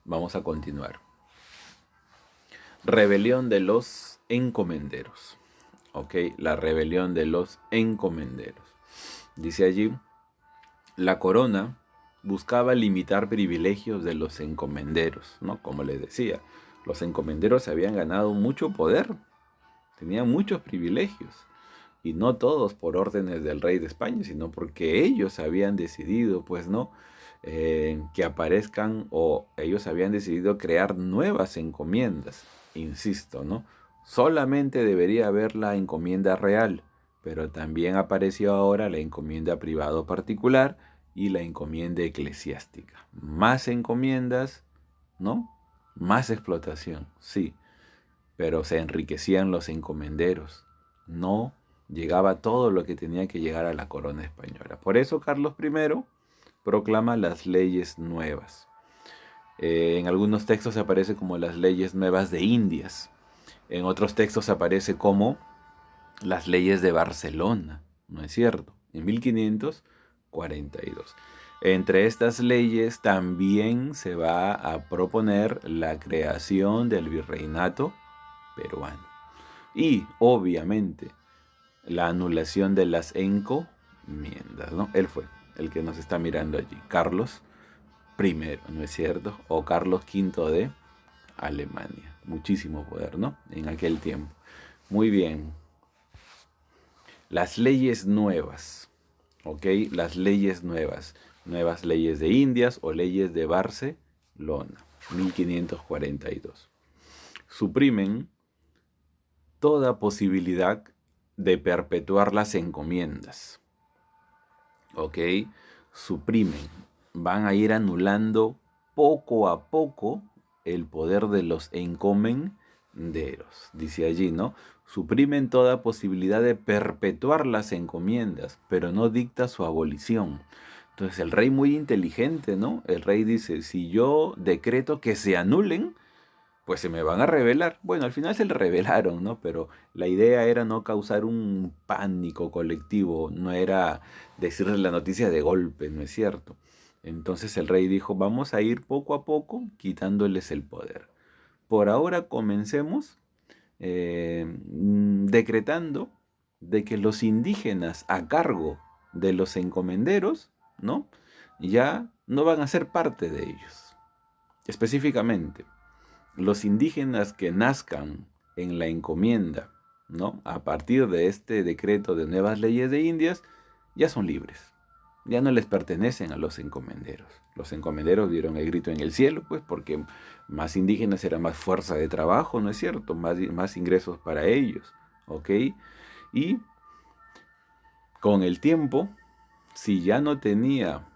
Vamos a continuar. Rebelión de los encomenderos. ¿Ok? La rebelión de los encomenderos. Dice allí, la corona buscaba limitar privilegios de los encomenderos, ¿no? Como les decía, los encomenderos habían ganado mucho poder, tenían muchos privilegios, y no todos por órdenes del rey de España, sino porque ellos habían decidido, pues, ¿no? Que aparezcan o ellos habían decidido crear nuevas encomiendas, insisto, ¿no? Solamente debería haber la encomienda real, pero también apareció ahora la encomienda privado particular y la encomienda eclesiástica. Más encomiendas, ¿no? Más explotación, sí, pero se enriquecían los encomenderos, no llegaba todo lo que tenía que llegar a la corona española. Por eso Carlos I proclama las leyes nuevas. En algunos textos aparece como las leyes nuevas de Indias. En otros textos aparece como las leyes de Barcelona, ¿no es cierto? En 1542. Entre estas leyes también se va a proponer la creación del virreinato peruano. Y, obviamente, la anulación de las encomiendas, ¿no? Él fue el que nos está mirando allí. Carlos I, ¿no es cierto? O Carlos V de Alemania. Muchísimo poder, ¿no? En aquel tiempo. Muy bien. Las leyes nuevas, ¿ok? Las leyes nuevas. Nuevas leyes de Indias o leyes de Barcelona, 1542. Suprimen toda posibilidad de perpetuar las encomiendas, ¿ok? Suprimen, van a ir anulando poco a poco el poder de los encomenderos, dice allí, ¿no? Suprimen toda posibilidad de perpetuar las encomiendas, pero no dicta su abolición. Entonces el rey muy inteligente, ¿no? El rey dice, si yo decreto que se anulen, pues se me van a rebelar. Bueno, al final se le rebelaron, ¿no? Pero la idea era no causar un pánico colectivo, no era decirles la noticia de golpe, ¿no es cierto? Entonces el rey dijo, vamos a ir poco a poco quitándoles el poder. Por ahora comencemos decretando de que los indígenas a cargo de los encomenderos, ¿no? Ya no van a ser parte de ellos. Específicamente, los indígenas que nazcan en la encomienda, ¿no? A partir de este decreto de nuevas leyes de Indias, ya son libres. Ya no les pertenecen a los encomenderos. Los encomenderos dieron el grito en el cielo, pues, porque más indígenas era más fuerza de trabajo, ¿no es cierto? Más ingresos para ellos, ¿ok? Y con el tiempo, si ya no tenía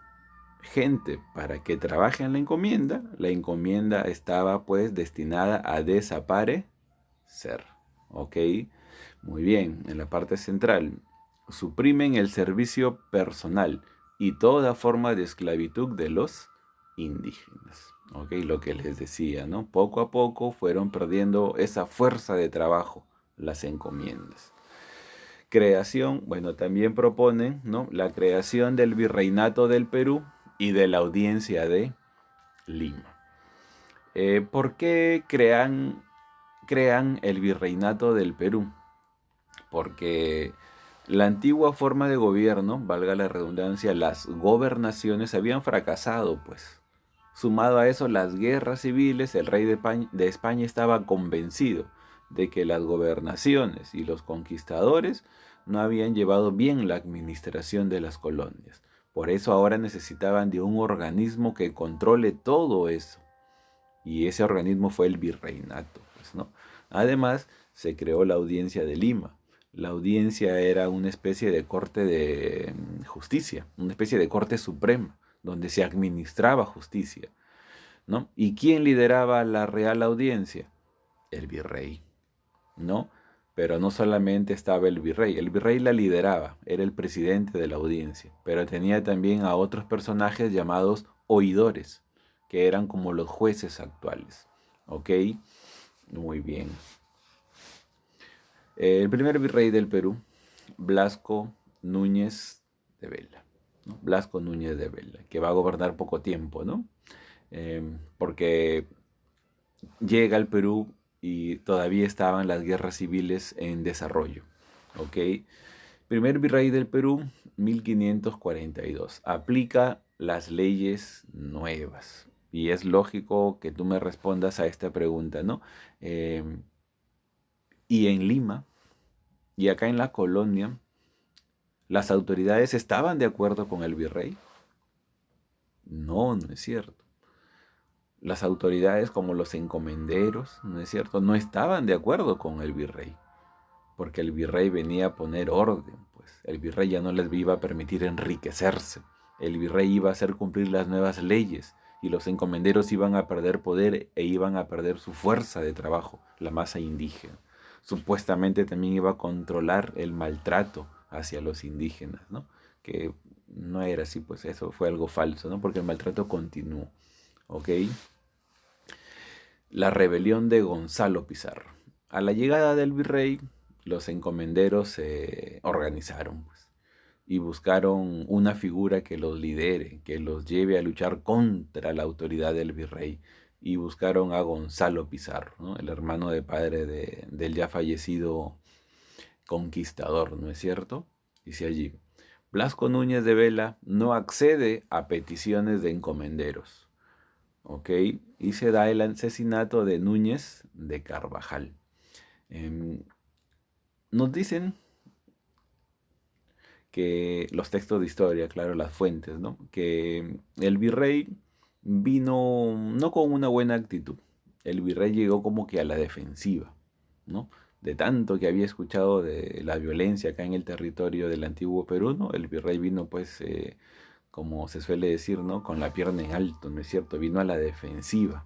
gente para que trabaje en la encomienda estaba pues destinada a desaparecer. ¿Ok? Muy bien, en la parte central, suprimen el servicio personal y toda forma de esclavitud de los indígenas. ¿Ok? Lo que les decía, ¿no? Poco a poco fueron perdiendo esa fuerza de trabajo, las encomiendas. Creación, bueno, también proponen, ¿no? La creación del Virreinato del Perú y de la Audiencia de Lima. ¿Por qué crean el Virreinato del Perú? Porque la antigua forma de gobierno, valga la redundancia, las gobernaciones habían fracasado, pues. Sumado a eso, las guerras civiles, el rey de España estaba convencido de que las gobernaciones y los conquistadores no habían llevado bien la administración de las colonias. Por eso ahora necesitaban de un organismo que controle todo eso. Y ese organismo fue el virreinato, pues, ¿no? Además, se creó la Audiencia de Lima. La audiencia era una especie de corte de justicia, una especie de corte suprema, donde se administraba justicia, ¿no? ¿Y quién lideraba la Real Audiencia? El virrey, ¿no? Pero no solamente estaba el virrey la lideraba, era el presidente de la audiencia, pero tenía también a otros personajes llamados oidores, que eran como los jueces actuales, ¿ok? Muy bien. El primer virrey del Perú, Blasco Núñez de Vela, ¿no? Blasco Núñez de Vela, que va a gobernar poco tiempo, ¿no? Porque llega al Perú y todavía estaban las guerras civiles en desarrollo, ¿ok? Primer virrey del Perú, 1542. Aplica las leyes nuevas. Y es lógico que tú me respondas a esta pregunta, ¿no? Y en Lima, y acá en la colonia, ¿las autoridades estaban de acuerdo con el virrey? No, no es cierto. Las autoridades como los encomenderos, ¿no es cierto?, no estaban de acuerdo con el virrey, porque el virrey venía a poner orden, pues el virrey ya no les iba a permitir enriquecerse, el virrey iba a hacer cumplir las nuevas leyes y los encomenderos iban a perder poder e iban a perder su fuerza de trabajo, la masa indígena. supuestamente también iba a controlar el maltrato hacia los indígenas, ¿no? Que no era así, pues eso fue algo falso, ¿no? Porque el maltrato continuó, ¿ok? La rebelión de Gonzalo Pizarro. A la llegada del virrey, los encomenderos se organizaron, pues, y buscaron una figura que los lidere, que los lleve a luchar contra la autoridad del virrey. Y buscaron a Gonzalo Pizarro, ¿no? El hermano de padre del ya fallecido conquistador, ¿no es cierto? Dice allí, Blasco Núñez de Vela no accede a peticiones de encomenderos, ¿ok? Y se da el asesinato de Núñez de Carvajal. Nos dicen que los textos de historia, claro, las fuentes, ¿no? Que el virrey vino no con una buena actitud. El virrey llegó como que a la defensiva, ¿no? De tanto que había escuchado de la violencia acá en el territorio del antiguo Perú, ¿no? El virrey vino, pues, como se suele decir, ¿no? Con la pierna en alto, ¿no es cierto? Vino a la defensiva.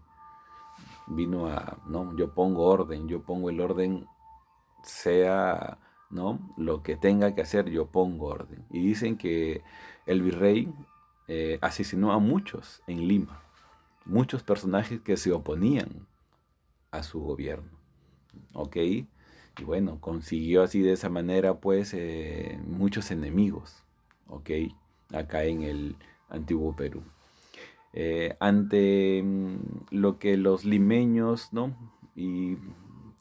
Vino a, ¿no? Yo pongo orden, yo pongo el orden, sea, ¿no? Lo que tenga que hacer, yo pongo orden. Y dicen que el virrey asesinó a muchos en Lima, muchos personajes que se oponían a su gobierno, ¿ok? Y bueno, consiguió así de esa manera, pues, muchos enemigos, ¿ok? Acá en el antiguo Perú. Ante lo que los limeños, ¿no? Y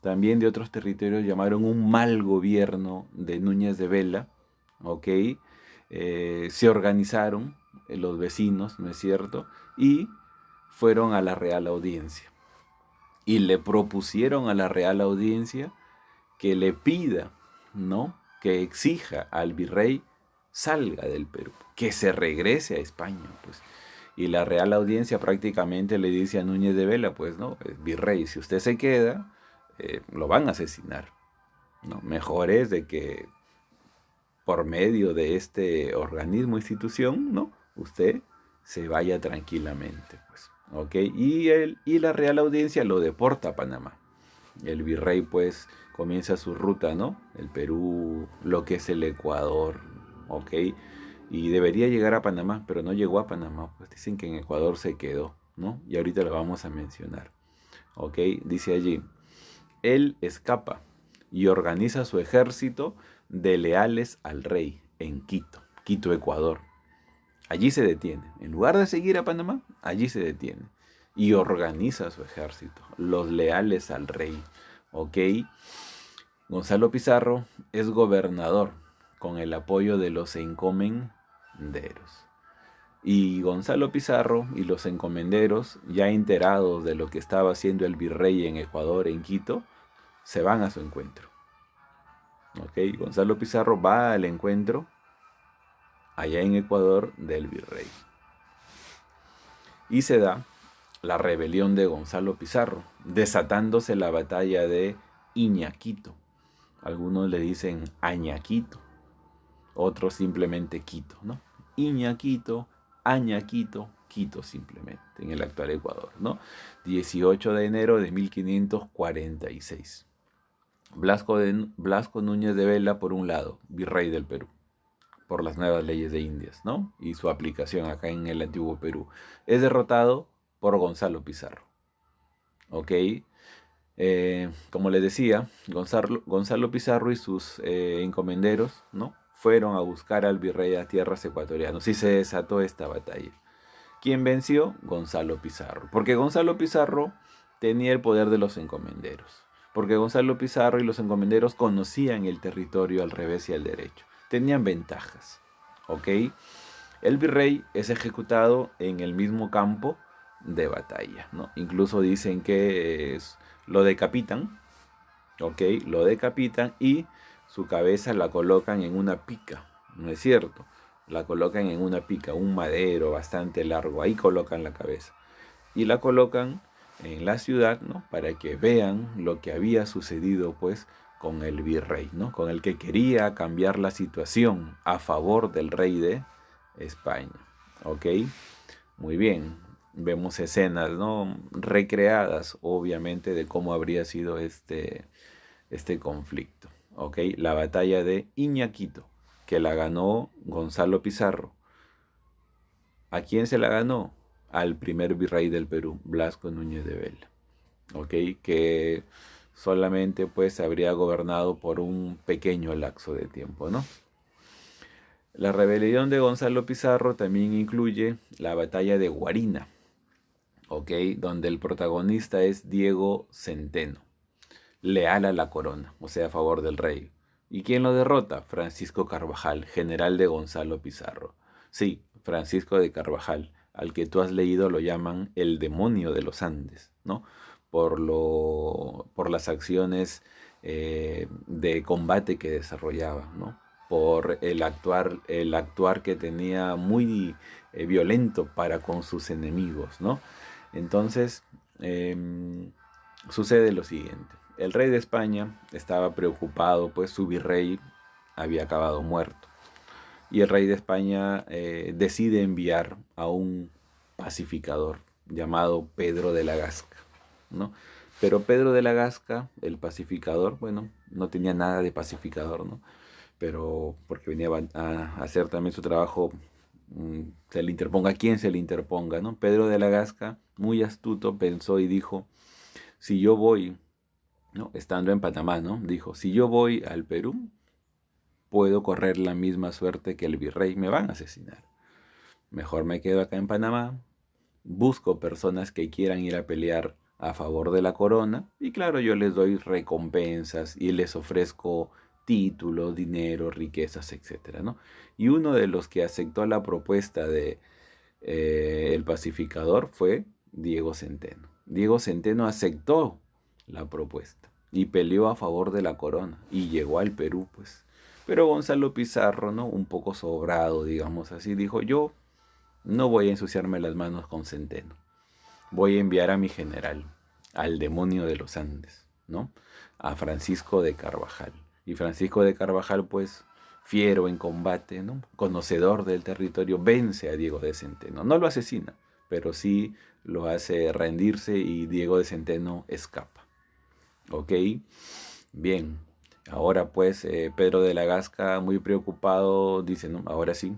también de otros territorios llamaron un mal gobierno de Núñez de Vela, ¿ok? Se organizaron los vecinos, ¿no es cierto? Y fueron a la Real Audiencia. Y le propusieron a la Real Audiencia que le pida, ¿no? Que exija al virrey salga del Perú, que se regrese a España, pues. Y la Real Audiencia prácticamente le dice a Núñez de Vela, pues, ¿no? Virrey, si usted se queda, lo van a asesinar, ¿no? Mejor es de que por medio de este organismo, institución, ¿no? Usted se vaya tranquilamente, pues, ¿ok? Y la Real Audiencia lo deporta a Panamá. El virrey, pues, comienza su ruta, ¿no? El Perú, lo que es el Ecuador, ¿ok? Y debería llegar a Panamá, pero no llegó a Panamá, pues dicen que en Ecuador se quedó, ¿no? Y ahorita lo vamos a mencionar, ¿ok? Dice allí, él escapa y organiza su ejército de leales al rey en Quito, Quito, Ecuador. Allí se detiene. En lugar de seguir a Panamá, allí se detiene. Y organiza su ejército, los leales al rey, ¿ok? Gonzalo Pizarro es gobernador con el apoyo de los encomenderos. Y Gonzalo Pizarro y los encomenderos, ya enterados de lo que estaba haciendo el virrey en Ecuador, en Quito, se van a su encuentro. ¿Ok? Gonzalo Pizarro va al encuentro allá en Ecuador del virrey. Y se da la rebelión de Gonzalo Pizarro, desatándose la batalla de Iñaquito. Algunos le dicen Añaquito, otros simplemente Quito, ¿no? Iñaquito, Añaquito, Quito simplemente, en el actual Ecuador, ¿no? 18 de enero de 1546. Blasco Núñez de Vela, por un lado, virrey del Perú, por las nuevas leyes de Indias, ¿no? Y su aplicación acá en el antiguo Perú. Es derrotado por Gonzalo Pizarro, ¿ok? Como les decía, Gonzalo Pizarro y sus encomenderos, ¿no? Fueron a buscar al virrey a tierras ecuatorianas y se desató esta batalla. ¿Quién venció? Gonzalo Pizarro. Porque Gonzalo Pizarro tenía el poder de los encomenderos. Porque Gonzalo Pizarro y los encomenderos conocían el territorio al revés y al derecho. Tenían ventajas, ¿ok? El virrey es ejecutado en el mismo campo de batalla, ¿no? Incluso dicen que lo decapitan, ¿ok? Lo decapitan y su cabeza la colocan en una pica, ¿no es cierto? La colocan en una pica, un madero bastante largo, ahí colocan la cabeza. Y la colocan en la ciudad, ¿no? Para que vean lo que había sucedido, pues, con el virrey, ¿no? Con el que quería cambiar la situación a favor del rey de España, ¿ok? Muy bien, vemos escenas, ¿no? Recreadas, obviamente, de cómo habría sido este conflicto. ¿Ok? La batalla de Iñaquito, que la ganó Gonzalo Pizarro. ¿A quién se la ganó? Al primer virrey del Perú, Blasco Núñez de Vela. ¿Ok? Que solamente pues habría gobernado por un pequeño lapso de tiempo, ¿no? La rebelión de Gonzalo Pizarro también incluye la batalla de Guarina, ¿ok? Donde el protagonista es Diego Centeno, leal a la corona, o sea, a favor del rey. ¿Y quién lo derrota? Francisco Carvajal, general de Gonzalo Pizarro. Sí, Francisco de Carvajal, al que tú has leído lo llaman el demonio de los Andes, ¿no? Por las acciones de combate que desarrollaba, ¿no? Por el actuar que tenía muy violento para con sus enemigos, ¿no? Entonces, sucede lo siguiente. El rey de España estaba preocupado, pues su virrey había acabado muerto. Y el rey de España decide enviar a un pacificador llamado Pedro de la Gasca, ¿no? Pero Pedro de la Gasca, el pacificador, bueno, no tenía nada de pacificador, ¿no? Pero porque venía a hacer también su trabajo, se le interponga quien se le interponga, ¿no? Pedro de la Gasca, muy astuto, pensó y dijo, si yo voy, ¿no? Estando en Panamá, ¿no? Dijo, si yo voy al Perú, puedo correr la misma suerte que el virrey, me van a asesinar. Mejor me quedo acá en Panamá, busco personas que quieran ir a pelear a favor de la corona y claro, yo les doy recompensas y les ofrezco títulos, dinero, riquezas, etcétera, ¿no? Y uno de los que aceptó la propuesta de el pacificador fue Diego Centeno. Diego Centeno aceptó la propuesta y peleó a favor de la corona y llegó al Perú, pues. Pero Gonzalo Pizarro, ¿no? Un poco sobrado, digamos así, dijo, yo no voy a ensuciarme las manos con Centeno. Voy a enviar a mi general, al demonio de los Andes, ¿no? A Francisco de Carvajal. Y Francisco de Carvajal, pues, fiero en combate, ¿no? Conocedor del territorio, vence a Diego de Centeno. No lo asesina, pero sí lo hace rendirse y Diego de Centeno escapa. ¿Ok? Bien. Ahora pues Pedro de la Gasca, muy preocupado, dice, no, ahora sí,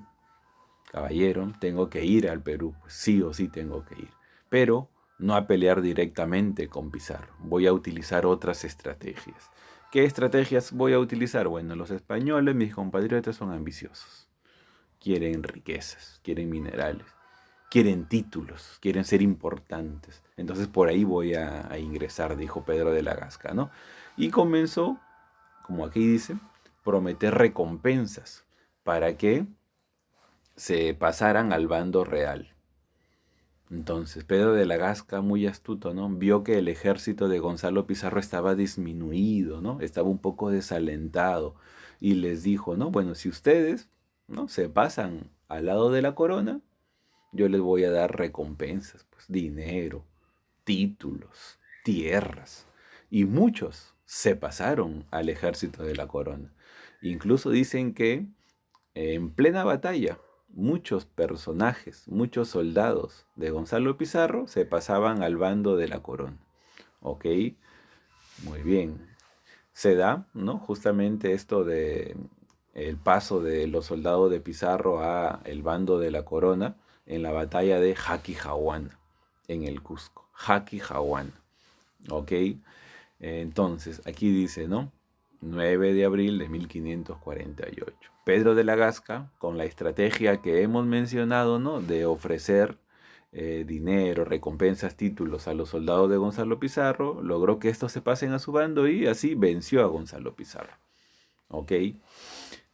caballero, tengo que ir al Perú, pues sí o sí tengo que ir. Pero no a pelear directamente con Pizarro, voy a utilizar otras estrategias. ¿Qué estrategias voy a utilizar? Bueno, los españoles, mis compatriotas, son ambiciosos. Quieren riquezas, quieren minerales, quieren títulos, quieren ser importantes. Entonces por ahí voy a ingresar, dijo Pedro de la Gasca, ¿no? Y comenzó, como aquí dice, prometer recompensas para que se pasaran al bando real. Entonces Pedro de la Gasca, muy astuto, ¿no? Vio que el ejército de Gonzalo Pizarro estaba disminuido, ¿no? Estaba un poco desalentado y les dijo, ¿no? Bueno, si ustedes, ¿no? Se pasan al lado de la corona, yo les voy a dar recompensas, pues dinero, títulos, tierras. Y muchos se pasaron al ejército de la corona. Incluso dicen que en plena batalla, muchos personajes, muchos soldados de Gonzalo Pizarro se pasaban al bando de la corona. ¿Ok? Muy bien. Se da, ¿no? Justamente esto de el paso de los soldados de Pizarro a el bando de la corona en la batalla de Jaquijahuana, en el Cusco. Jaquijahuana. ¿Ok? Entonces, aquí dice, ¿no? 9 de abril de 1548. Pedro de la Gasca, con la estrategia que hemos mencionado, ¿no? De ofrecer dinero, recompensas, títulos a los soldados de Gonzalo Pizarro, logró que estos se pasen a su bando y así venció a Gonzalo Pizarro. ¿Ok?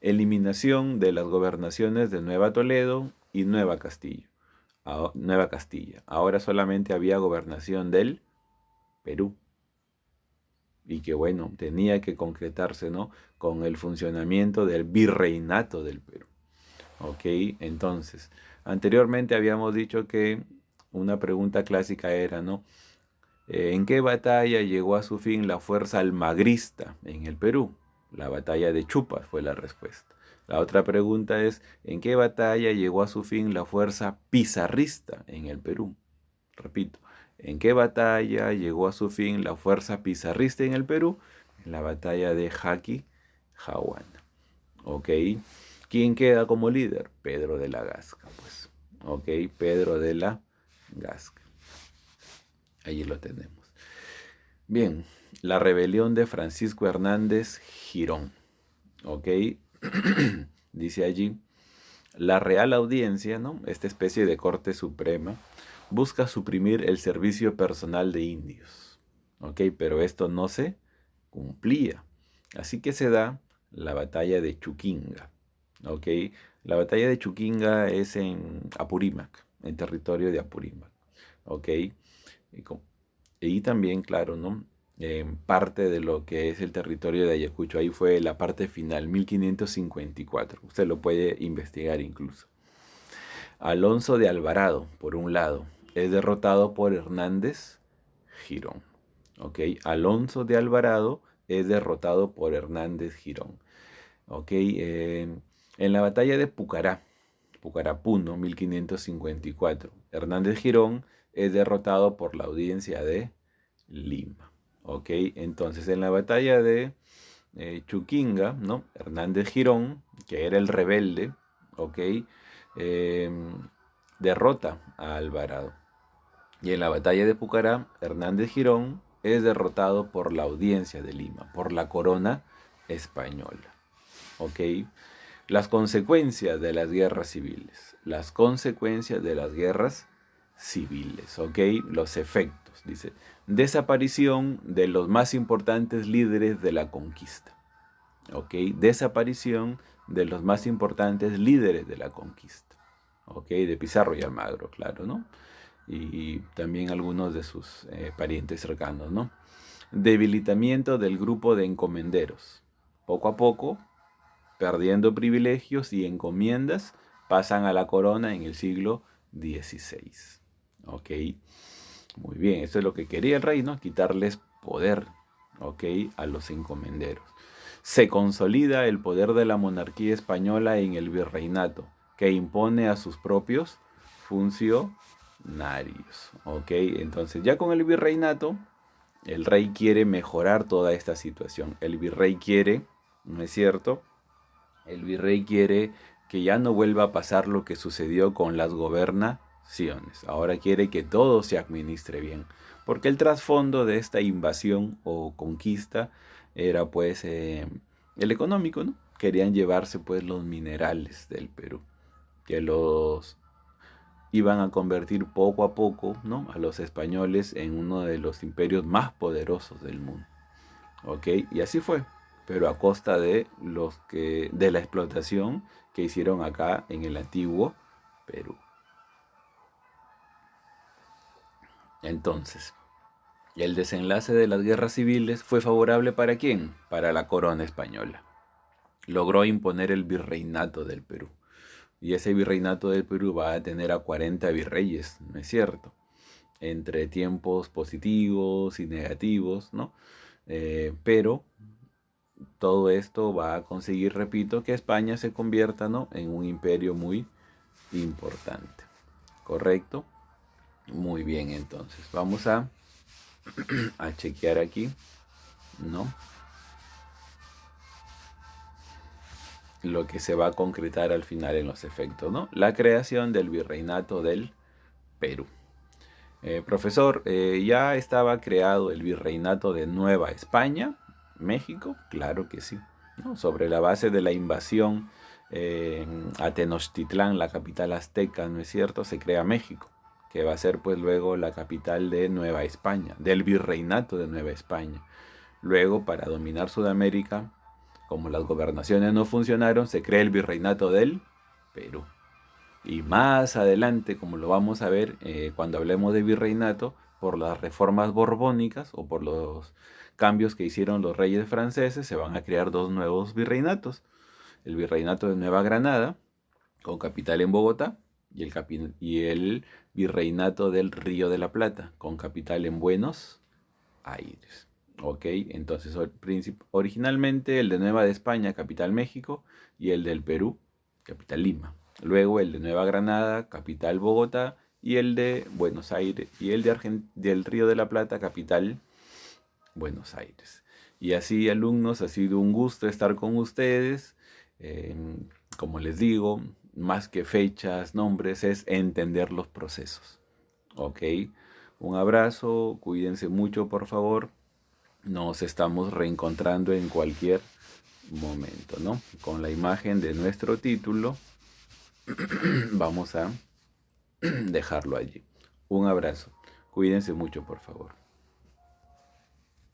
Eliminación de las gobernaciones de Nueva Toledo y Nueva Castilla. Nueva Castilla. Ahora solamente había gobernación del Perú y que bueno, tenía que concretarse, ¿no? Con el funcionamiento del virreinato del Perú. ¿Ok? Entonces, anteriormente habíamos dicho que una pregunta clásica era, ¿no? ¿En qué batalla llegó a su fin la fuerza almagrista en el Perú? La batalla de Chupas fue la respuesta. La otra pregunta es, ¿en qué batalla llegó a su fin la fuerza pizarrista en el Perú? Repito, ¿en qué batalla llegó a su fin la fuerza pizarrista en el Perú? en la batalla de Jaquijauana. ¿Ok? ¿Quién queda como líder? Pedro de la Gasca, pues. ¿Ok? Pedro de la Gasca. Allí lo tenemos. Bien, la rebelión de Francisco Hernández Girón. ¿Ok? Dice allí, la Real Audiencia, ¿no? Esta especie de Corte Suprema, busca suprimir el servicio personal de indios. ¿Ok? Pero esto no se cumplía. Así que se da la batalla de Chuquinga. ¿Ok? La batalla de Chuquinga es en Apurímac, en territorio de Apurímac. ¿Ok? Y también, claro, ¿no? Parte de lo que es el territorio de Ayacucho. Ahí fue la parte final, 1554. Usted lo puede investigar incluso. Alonso de Alvarado, por un lado, es derrotado por Hernández Girón. ¿Ok? Alonso de Alvarado es derrotado por Hernández Girón. ¿Ok? En la batalla de Pucarapuno, 1554, Hernández Girón es derrotado por la audiencia de Lima. ¿Ok? Entonces en la batalla de Chuquinga, ¿no? Hernández Girón, que era el rebelde, ¿ok? Eh, derrota a Alvarado. Y en la batalla de Pucará, Hernández Girón es derrotado por la audiencia de Lima, por la corona española. ¿Ok? Las consecuencias de las guerras civiles. Las consecuencias de las guerras civiles. ¿Ok? Los efectos. Dice, desaparición de los más importantes líderes de la conquista. ¿Ok? Desaparición de los más importantes líderes de la conquista. ¿Ok? De Pizarro y Almagro, claro, ¿no? Y también algunos de sus parientes cercanos, ¿no? Debilitamiento del grupo de encomenderos. Poco a poco, perdiendo privilegios y encomiendas, pasan a la corona en el siglo XVI. ¿Ok? Muy bien, eso es lo que quería el rey, ¿no? Quitarles poder, ¿ok? A los encomenderos. Se consolida el poder de la monarquía española en el virreinato, que impone a sus propios funcionarios, ¿ok? Entonces, ya con el virreinato, el rey quiere mejorar toda esta situación. El virrey quiere, ¿no es cierto? El virrey quiere que ya no vuelva a pasar lo que sucedió con las gobernaciones. Ahora quiere que todo se administre bien. Porque el trasfondo de esta invasión o conquista era pues el económico, ¿no? Querían llevarse pues los minerales del Perú, que los iban a convertir poco a poco, ¿no? A los españoles en uno de los imperios más poderosos del mundo. ¿Ok? Y así fue, pero a costa de la explotación que hicieron acá en el antiguo Perú. Entonces, el desenlace de las guerras civiles fue favorable ¿para quién? Para la corona española. Logró imponer el virreinato del Perú. Y ese virreinato del Perú va a tener a 40 virreyes, ¿no es cierto? Entre tiempos positivos y negativos, ¿no? Pero todo esto va a conseguir, repito, que España se convierta, ¿no? En un imperio muy importante. ¿Correcto? Muy bien, entonces vamos a chequear aquí, ¿no? Lo que se va a concretar al final en los efectos, ¿no? La creación del virreinato del Perú. Profesor, ¿ya estaba creado el virreinato de Nueva España, México? Claro que sí, ¿no? Sobre la base de la invasión a Tenochtitlán, la capital azteca, ¿no es cierto? Se crea México, que va a ser pues luego la capital de Nueva España, del virreinato de Nueva España. Luego, para dominar Sudamérica, como las gobernaciones no funcionaron, se crea el virreinato del Perú. Y más adelante, como lo vamos a ver cuando hablemos de virreinato, por las reformas borbónicas o por los cambios que hicieron los reyes franceses, se van a crear dos nuevos virreinatos. El virreinato de Nueva Granada, con capital en Bogotá, y el virreinato del Río de la Plata, con capital en Buenos Aires. ¿Ok? Entonces, originalmente el de Nueva de España, capital México, y el del Perú, capital Lima. Luego el de Nueva Granada, capital Bogotá, y el de Buenos Aires, y el del Río de la Plata, capital Buenos Aires. Y así, alumnos, ha sido un gusto estar con ustedes. Eh, Como les digo, más que fechas, nombres, es entender los procesos. ¿Ok? Un abrazo, cuídense mucho, por favor. Nos estamos reencontrando en cualquier momento, ¿no? Con la imagen de nuestro título, vamos a dejarlo allí. Un abrazo. Cuídense mucho, por favor.